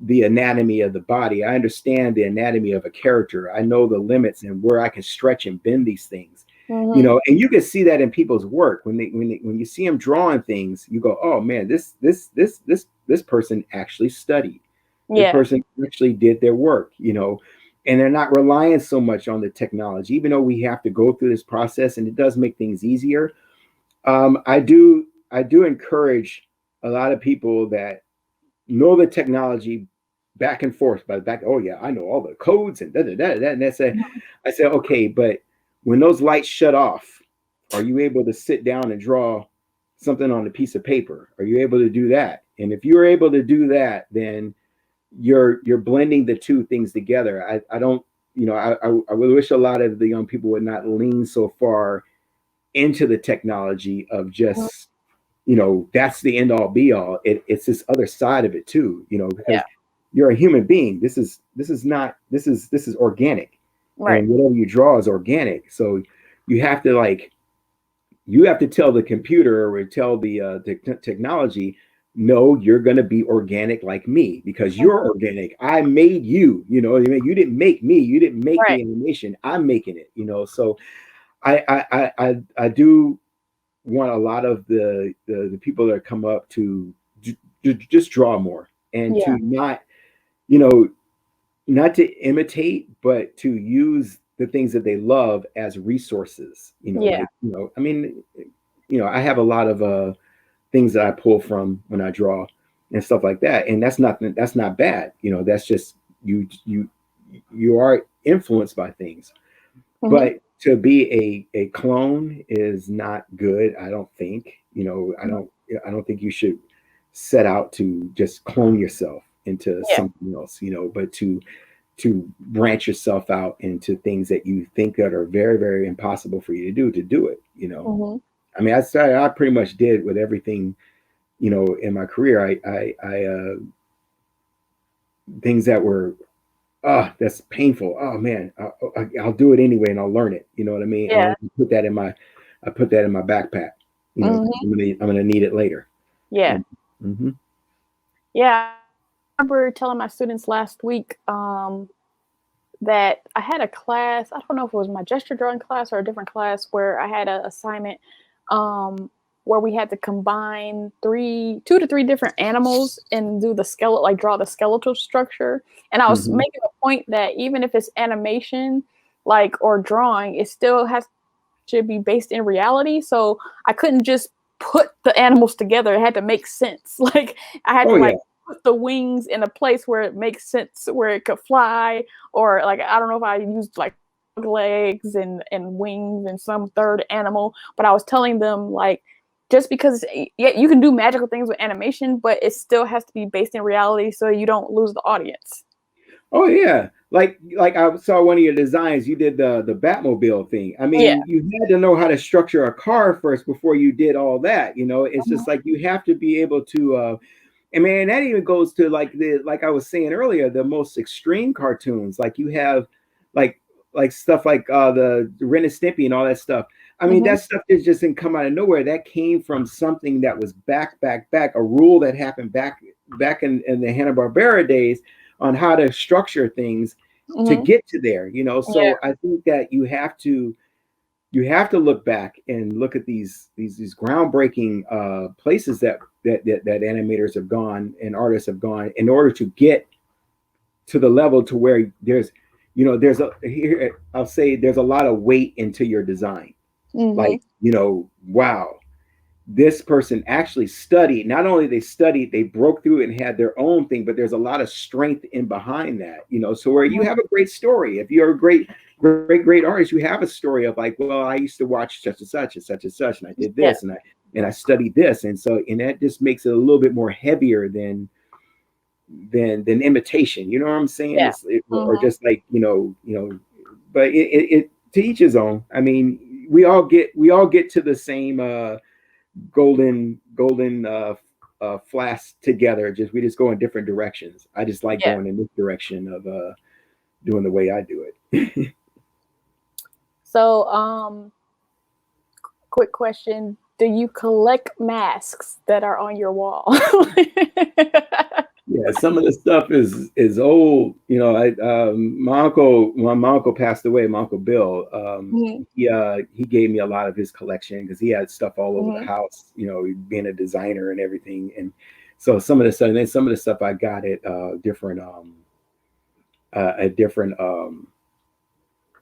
Speaker 2: the anatomy of the body. I understand the anatomy of a character. I know the limits and where I can stretch and bend these things. And you can see that in people's work when you see them drawing things. You go, oh man, this person actually studied. This person actually did their work. And they're not relying so much on the technology, even though we have to go through this process, and it does make things easier. I do encourage a lot of people that know the technology back and forth, oh yeah, I know all the codes and and I said, okay, but when those lights shut off, are you able to sit down and draw something on a piece of paper? Are you able to do that? And if you're able to do that, then you're blending the two things together. I don't, I would wish a lot of the young people would not lean so far into the technology of just, that's the end all be all. It's this other side of it too, because you're a human being. This is organic. Right. And whatever you draw is organic. So you have to tell the computer or tell the technology, no, you're going to be organic like me, because you're organic. I made you, you didn't make me. You didn't make the animation. I'm making it, So I do want a lot of the people that come up to just draw more, and to not, not to imitate, but to use the things that they love as resources. I mean, I have a lot of things that I pull from when I draw and stuff like that, and that's not bad. That's just you are influenced by things. But to be a clone is not good. I don't think, I don't think you should set out to just clone yourself into
Speaker 1: Yeah.
Speaker 2: something else, but to branch yourself out into things that you think that are very, very impossible for you to do it.
Speaker 1: Mm-hmm.
Speaker 2: I mean, I pretty much did with everything, in my career. I things that were, that's painful. Oh man, I'll do it anyway, and I'll learn it. You know what I mean? And
Speaker 1: Yeah.
Speaker 2: I put that in my backpack.
Speaker 1: Mm-hmm.
Speaker 2: I'm gonna need it later.
Speaker 1: Yeah.
Speaker 2: And, mm-hmm.
Speaker 1: Yeah. I remember telling my students last week that I had a class. I don't know if it was my gesture drawing class or a different class where I had an assignment um, where we had to combine two to three different animals and do the skeleton, like draw the skeletal structure. And I was
Speaker 2: Mm-hmm.
Speaker 1: making a point that even if it's animation, like or drawing, it still should be based in reality. So I couldn't just put the animals together. It had to make sense. Like I had
Speaker 2: Oh
Speaker 1: to
Speaker 2: yeah.
Speaker 1: like put the wings in a place where it makes sense, where it could fly, or like I don't know if I used like legs and wings and some third animal, but I was telling them like just because yeah, you can do magical things with animation, but it still has to be based in reality so you don't lose the audience.
Speaker 2: Oh yeah. Like I saw one of your designs. You did the Batmobile thing. I
Speaker 1: Yeah.
Speaker 2: mean, you had to know how to structure a car first before you did all that. It's
Speaker 1: Mhm.
Speaker 2: just like you have to be able to. And man, that even goes to like I was saying earlier, the most extreme cartoons. Like you have, like stuff like the Ren and Stimpy and all that stuff. I mean,
Speaker 1: Mhm.
Speaker 2: that stuff just didn't come out of nowhere. That came from something that was back, a rule that happened back in the Hanna-Barbera days on how to structure things to
Speaker 1: Mhm.
Speaker 2: get to there.
Speaker 1: Yeah.
Speaker 2: So I think that you have to look back and look at these groundbreaking places that animators have gone and artists have gone in order to get to the level to where there's a here I'll say there's a lot of weight into your design.
Speaker 1: Mhm.
Speaker 2: Like, wow, this person actually studied. Not only they studied, they broke through and had their own thing, but there's a lot of strength in behind that. So where you
Speaker 1: Mhm.
Speaker 2: have a great story, if you're a great artist, you have a story of like, well, I used to watch such and such and such and such, and I did
Speaker 1: Yeah.
Speaker 2: this, and I studied this, and that just makes it a little bit more heavier than imitation. You know what I'm saying?
Speaker 1: Yeah.
Speaker 2: Or
Speaker 1: Mhm.
Speaker 2: just like but it to each his own. I mean, we all get to the same golden flask together. We just go in different directions. I just like
Speaker 1: Yeah.
Speaker 2: going in this direction of doing the way I do it.
Speaker 1: So, quick question. Do you collect masks that are on your wall?
Speaker 2: Yeah, some of the stuff is old. When my uncle passed away, my uncle Bill,
Speaker 1: Mhm.
Speaker 2: he gave me a lot of his collection because he had stuff all over the
Speaker 1: Mhm.
Speaker 2: house. Being a designer and everything, and so some of the stuff I got at different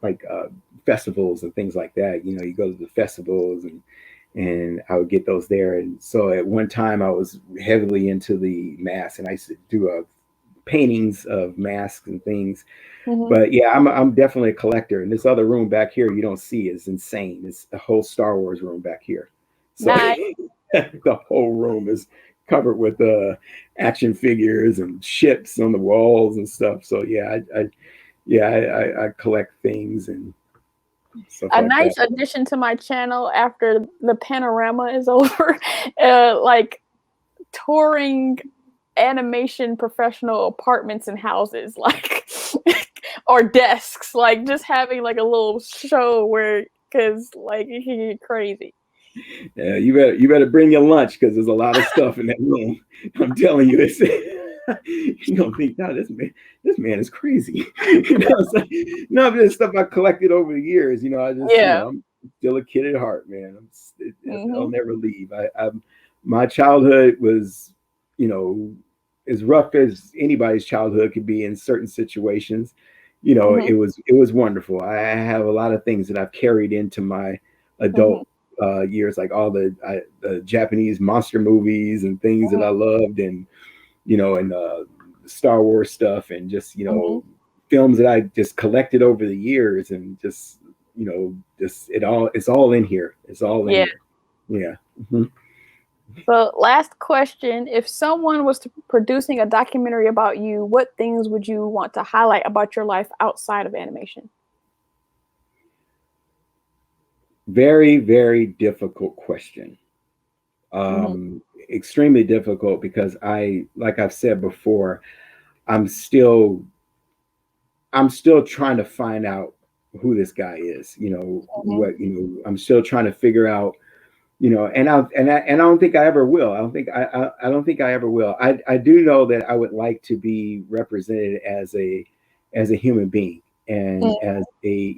Speaker 2: like festivals and things like that. You go to the festivals and I would get those there. And so at one time I was heavily into the masks, and I used to do paintings of masks and things.
Speaker 1: Mhm.
Speaker 2: But yeah, I'm definitely a collector. And this other room back here you don't see is insane. It's a whole Star Wars room back here. So
Speaker 1: Nice.
Speaker 2: the whole room is covered with action figures and ships on the walls and stuff. So yeah, I collect things and stuff
Speaker 1: A
Speaker 2: like that.
Speaker 1: nice addition to my channel after the panorama is over, like touring animation professional apartments and houses, like or desks, like just having like a little show where because like it can get crazy.
Speaker 2: Yeah, you better bring your lunch because there's a lot of stuff in that room. I'm telling you, it's you gonna think, no, this man is crazy. It's like, no, but it's stuff I collected over the years.
Speaker 1: Yeah.
Speaker 2: I'm still a kid at heart, man. I'll
Speaker 1: Mhm.
Speaker 2: never leave. My childhood was, you know, as rough as anybody's childhood could be in certain situations.
Speaker 1: Mhm.
Speaker 2: it was wonderful. I have a lot of things that I've carried into my
Speaker 1: Mhm.
Speaker 2: adult years, like all the Japanese monster movies and things that I loved, and Star Wars stuff, and just
Speaker 1: Mhm.
Speaker 2: films that I just collected over the years, and just just it's all in here. It's all in
Speaker 1: Yeah.
Speaker 2: here. Yeah. Mm-hmm.
Speaker 1: So, last question. If someone was producing a documentary about you, what things would you want to highlight about your life outside of animation?
Speaker 2: Very, very difficult question.
Speaker 1: Mm-hmm.
Speaker 2: Extremely difficult because like I've said before, I'm still trying to find out who this guy is.
Speaker 1: Mm-hmm.
Speaker 2: I'm still trying to figure out, and I don't think I ever will. I don't think I ever will. I do know that I would like to be represented as a human being and as a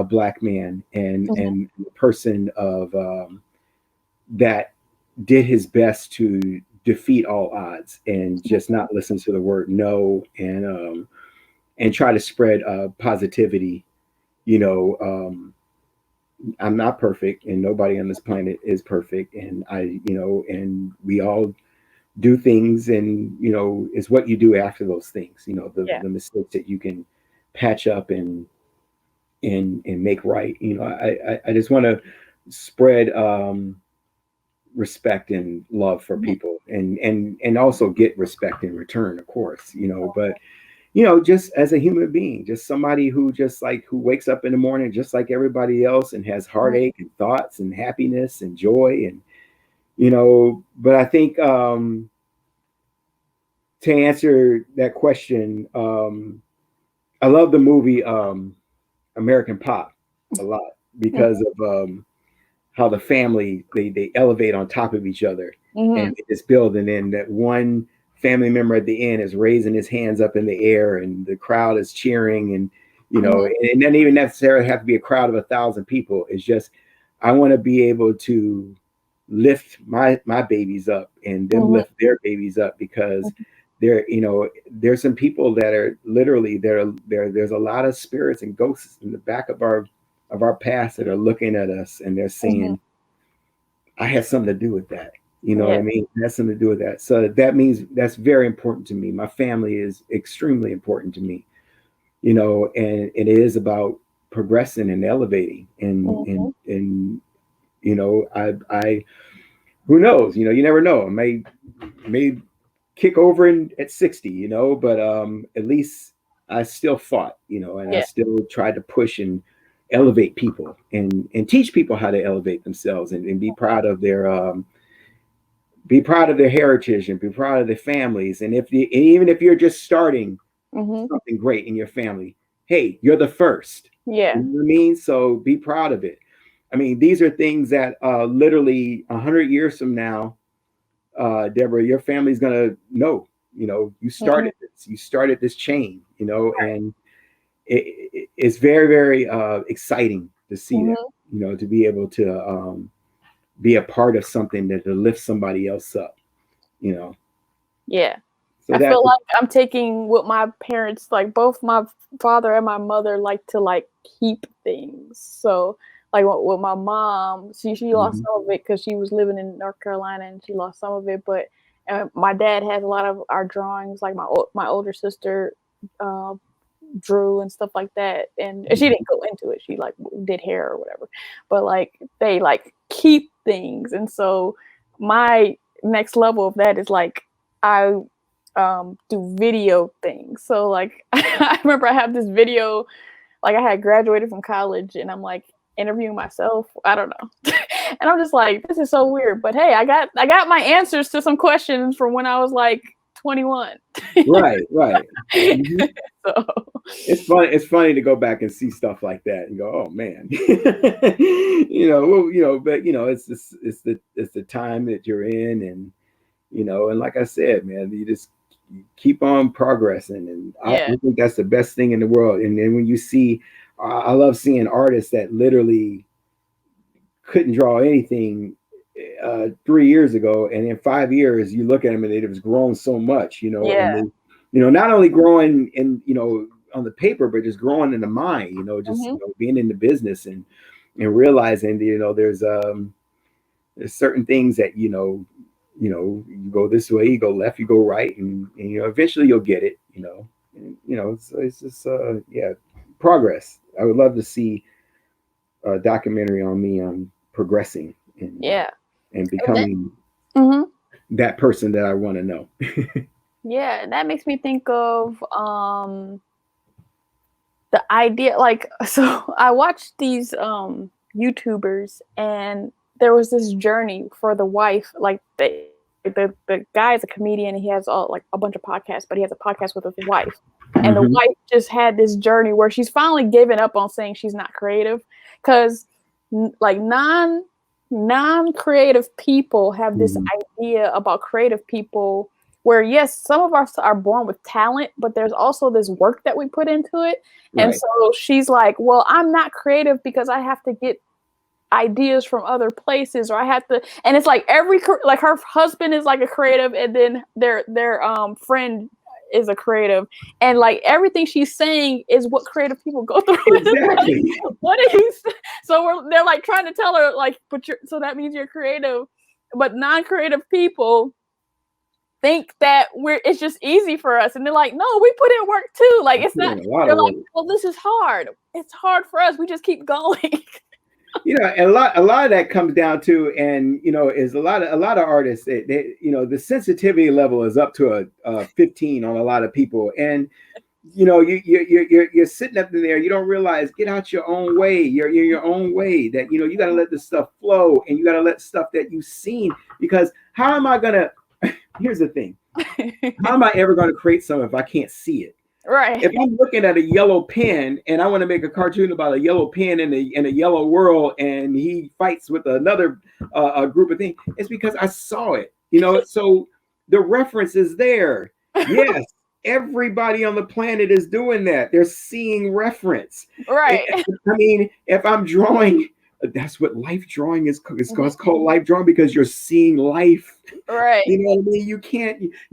Speaker 2: black man
Speaker 1: Mm-hmm.
Speaker 2: and a person of that did his best to defeat all odds and just not listen to the word no and try to spread positivity. You know, I'm not perfect, and nobody on this planet is perfect, and and we all do things, and it's what you do after those things.
Speaker 1: Yeah.
Speaker 2: The mistakes that you can patch up and make right. I just want to spread respect and love for
Speaker 1: Mm-hmm.
Speaker 2: people, and also get respect in return, of course. But just as a human being, just somebody who wakes up in the morning just like everybody else and has heartache and thoughts and happiness and joy and but I think to answer that question, I love the movie American Pop a lot because of how the family they elevate on top of each other
Speaker 1: Mm-hmm.
Speaker 2: and it's building in that one family member at the end is raising his hands up in the air and the crowd is cheering and
Speaker 1: Mm-hmm.
Speaker 2: it doesn't even necessarily have to be a crowd of 1,000 people. It's just I want to be able to lift my babies up and them
Speaker 1: Mm-hmm.
Speaker 2: lift their babies up because there's some people that are literally there's a lot of spirits and ghosts in the back of our past that are looking at us and they're
Speaker 1: Mm-hmm.
Speaker 2: saying, I had something to do with that. You know what
Speaker 1: Yeah.
Speaker 2: I mean? It has something to do with that. So that means that's very important to me. My family is extremely important to me, and it is about progressing and elevating
Speaker 1: Mm-hmm.
Speaker 2: and I who knows, you never know. I may kick over at 60, but at least I still fought, and I
Speaker 1: Yeah.
Speaker 2: still tried to push and elevate people and teach people how to elevate themselves and be proud of their heritage and be proud of their families. And even if you're just starting
Speaker 1: Mm-hmm.
Speaker 2: something great in your family, hey, you're the first. You
Speaker 1: Yeah.
Speaker 2: know what I mean? So be proud of it. I mean, these are things that literally 100 years from now, Deborah, your family's gonna know. You
Speaker 1: Mm-hmm.
Speaker 2: started this. You started this chain. And it's very, very exciting to see that.
Speaker 1: Mm-hmm.
Speaker 2: To be able to be a part of something that to lift somebody else up. You know,
Speaker 1: Yeah.
Speaker 2: so
Speaker 1: I
Speaker 2: that.
Speaker 1: feel like I'm taking what my parents, like both my father and my mother, like to like keep things. So like with my mom, she lost
Speaker 2: Mhm.
Speaker 1: some of it because she was living in North Carolina and she lost some of it. But my dad has a lot of our drawings. Like my older sister uh, drew and stuff like that, and she
Speaker 2: Mhm.
Speaker 1: didn't go into it. She like did hair or whatever. But like they like keep things, and so my next level of that is like I do video things. So like I remember I have this video, like I had graduated from college and I'm like interviewing myself. I don't know. And I'm just like, this is so weird. But hey, I got my answers to some questions from when I was like 21.
Speaker 2: Right, right. Mhm.
Speaker 1: So
Speaker 2: It's funny. It's funny to go back and see stuff like that and go, "Oh man," But it's the time that you're in, and like I said, man, you just keep on progressing, and I
Speaker 1: yeah.
Speaker 2: think that's the best thing in the world. And then when you see, I love seeing artists that literally couldn't draw anything 3 years ago, and in 5 years you look at them and they've grown so much, and
Speaker 1: Yeah.
Speaker 2: they, not only growing in on the paper, but just growing in the mind, just
Speaker 1: Hmm.
Speaker 2: being in the business and realizing there's certain things that you go this way, you go left, you go right, and eventually you'll get it, so it's just yeah, progress. I would love to see a documentary on me progressing
Speaker 1: Yeah.
Speaker 2: and becoming
Speaker 1: Mm-hmm.
Speaker 2: that person that I want to know.
Speaker 1: Yeah, that makes me think of the idea, like, so I watched these YouTubers, and there was this journey for the wife, like the guy is a comedian, and he has all like a bunch of podcasts, but he has a podcast with his wife. And the
Speaker 2: Mm-hmm.
Speaker 1: wife just had this journey where she's finally given up on saying she's not creative, because like non-creative people have this
Speaker 2: Mm-hmm.
Speaker 1: idea about creative people, where yes, some of us are born with talent, but there's also this work that we put into it. And
Speaker 2: Right.
Speaker 1: so she's like, well, I'm not creative because I have to get ideas from other places, or I have to, and it's like like her husband is like a creative, and then their friend is a creative, and like everything she's saying is what creative people go through.
Speaker 2: Exactly.
Speaker 1: Like, what are you? So they're like trying to tell her, like, but so that means you're creative, but non-creative people think that it's just easy for us, and they're like, no, we put in work too. Like,
Speaker 2: I
Speaker 1: it's
Speaker 2: put
Speaker 1: not.
Speaker 2: in a lot
Speaker 1: They're
Speaker 2: of
Speaker 1: like,
Speaker 2: work.
Speaker 1: well, this is hard. It's hard for us. We just keep going.
Speaker 2: And a lot of that comes down to, and is a lot of artists. The sensitivity level is up to a 15 on a lot of people, and you're sitting up in there. You don't realize, get out your own way. You're your own way. That you got to let the stuff flow, and you got to let stuff that you've seen. Because how am I gonna? Here's the thing. How am I ever gonna create something if I can't see it?
Speaker 1: Right.
Speaker 2: If I'm looking at a yellow pen and I want to make a cartoon about a yellow pen in a yellow world, and he fights with another a group of things, it's because I saw it. So the reference is there. Yes, everybody on the planet is doing that. They're seeing reference.
Speaker 1: Right.
Speaker 2: I mean, if I'm drawing, that's what life drawing is. It's called life drawing, because you're seeing life.
Speaker 1: Right.
Speaker 2: You know what I mean? You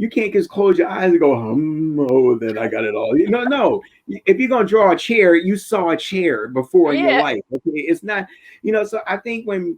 Speaker 2: can't just close your eyes and go, oh, then I got it all. No. If you're gonna draw a chair, you saw a chair before in your
Speaker 1: Yeah.
Speaker 2: life. Okay, it's not, So I think when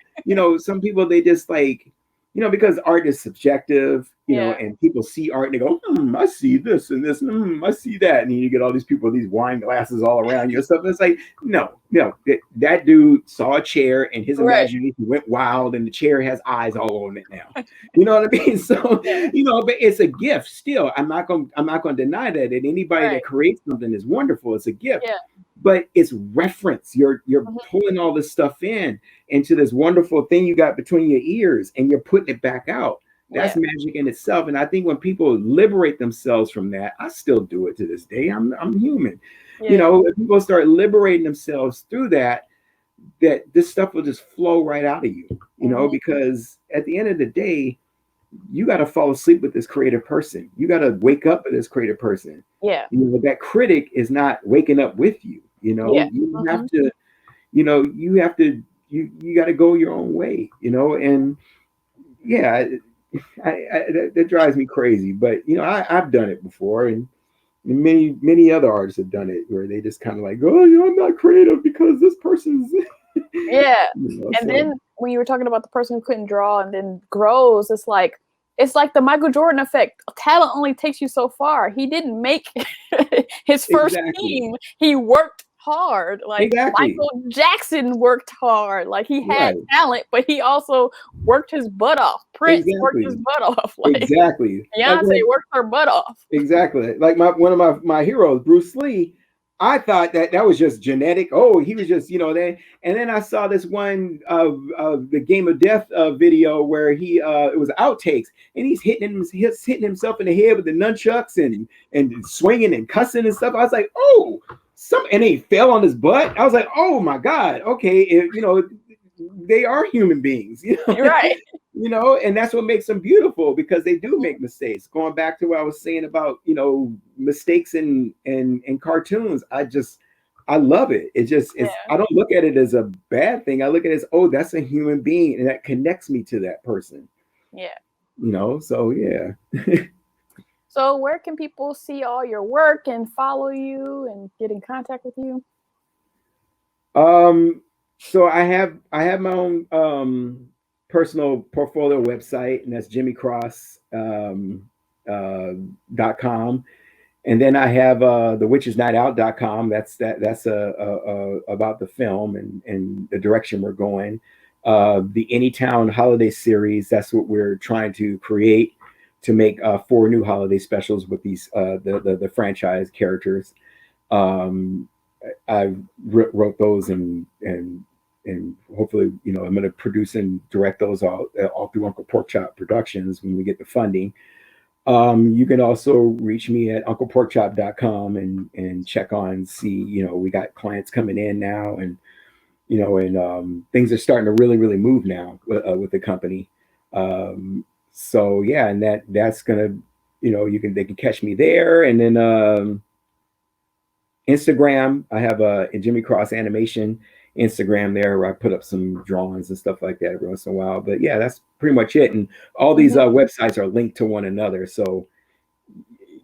Speaker 2: some people, they just like, because art is subjective,
Speaker 1: Yeah.
Speaker 2: and people see art and they go, I see this and this, I see that, and you get all these people with these wine glasses all around you and stuff. And it's like, no, that dude saw a chair and his
Speaker 1: Right.
Speaker 2: imagination went wild, and the chair has eyes all on it now. You know what I mean? So,
Speaker 1: Yeah.
Speaker 2: but it's a gift still. I'm not gonna deny that. And anybody
Speaker 1: Right.
Speaker 2: that creates something is wonderful. It's a gift.
Speaker 1: Yeah.
Speaker 2: But it's reference. You're pulling all this stuff into this wonderful thing you got between your ears, and you're putting it back out. That's magic in itself. And I think when people liberate themselves from that, I still do it to this day. I'm human. If people start liberating themselves through that this stuff will just flow right out of you, because at the end of the day, you got to fall asleep with this creative person. You got to wake up with this creative person.
Speaker 1: Yeah.
Speaker 2: That critic is not waking up with you.
Speaker 1: Yeah.
Speaker 2: You have to, you got to go your own way, and yeah, that drives me crazy. But, I've done it before, and many other artists have done it, where they just kind of like, oh, I'm not creative because this person's.
Speaker 1: Yeah. And then when you were talking about the person who couldn't draw and then grows, it's like the Michael Jordan effect. Talent only takes you so far. He didn't make his first team. He worked hard. Like Michael Jackson worked hard. Like, he had talent, but he also worked his butt off. Prince worked his butt off. Like, Beyonce worked her butt off.
Speaker 2: Exactly. Like one of my heroes, Bruce Lee. I thought that was just genetic. Oh, he was just, and then I saw this one of the Game of Death video where he it was outtakes, and he's hitting himself in the head with the nunchucks and swinging and cussing and stuff. I was like, oh, and he fell on his butt. I was like, oh my God, okay, they are human beings,
Speaker 1: right?
Speaker 2: And that's what makes them beautiful, because they do make mistakes. Going back to what I was saying about mistakes in cartoons, I love it. I don't look at it as a bad thing. I look at it as, oh, that's a human being, and that connects me to that person.
Speaker 1: Yeah.
Speaker 2: So yeah.
Speaker 1: So where can people see all your work and follow you and get in contact with you?
Speaker 2: So I have my own personal portfolio website, and that's jimmycross.com. And then I have thewitchesnightout.com. That's about the film and the direction we're going. The Anytown holiday series, that's what we're trying to create to make 4 new holiday specials with these the franchise characters. I wrote those and hopefully, you know, I'm going to produce and direct those all through Uncle Porkchop Productions when we get the funding. You can also reach me at uncleporkchop.com and check on, see, you know, we got clients coming in now, and you know, and things are starting to really move now with the company. So yeah, and that's gonna, you know, they can catch me there, and then Instagram, I have a Jimmy Cross Animation Instagram there where I put up some drawings and stuff like that every once in a while. But yeah, that's pretty much it. And all these websites are linked to one another, so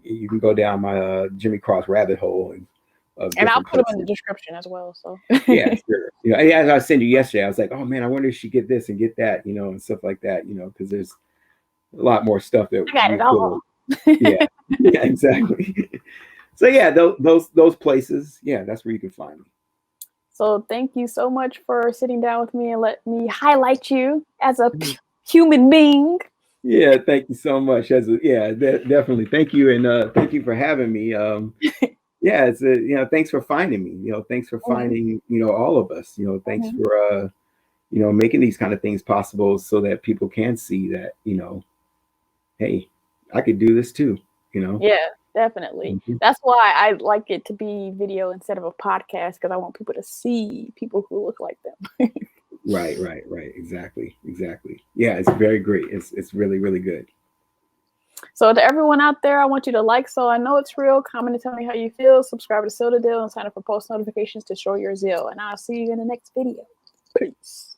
Speaker 2: you can go down my Jimmy Cross rabbit hole
Speaker 1: and I'll put them in the description as well. So
Speaker 2: yeah, sure. You know, as I sent you yesterday, I was like, oh man, I wonder if she get this and get that, you know, and stuff like that, you know, because there's a lot more stuff that
Speaker 1: I got it all.
Speaker 2: Yeah, yeah, exactly. So yeah, those places, yeah, that's where you can find me.
Speaker 1: So thank you so much for sitting down with me and let me highlight you as a human being.
Speaker 2: Yeah, thank you so much. Definitely. Thank you, and thank you for having me. Yeah, it's you know, thanks for finding me. You know, thanks for finding, you know, all of us. You know, thanks for you know, making these kind of things possible so that people can see that, you know, hey, I could do this too. You know.
Speaker 1: Yeah, definitely. That's why I like it to be video instead of a podcast, because I want people to see people who look like them.
Speaker 2: Right. Exactly. Yeah, it's very great. It's really good.
Speaker 1: So to everyone out there, I want you to like So I Know It's Real, comment and tell me how you feel, subscribe to Citadel, and sign up for post notifications to show your zeal. And I'll see you in the next video. Peace.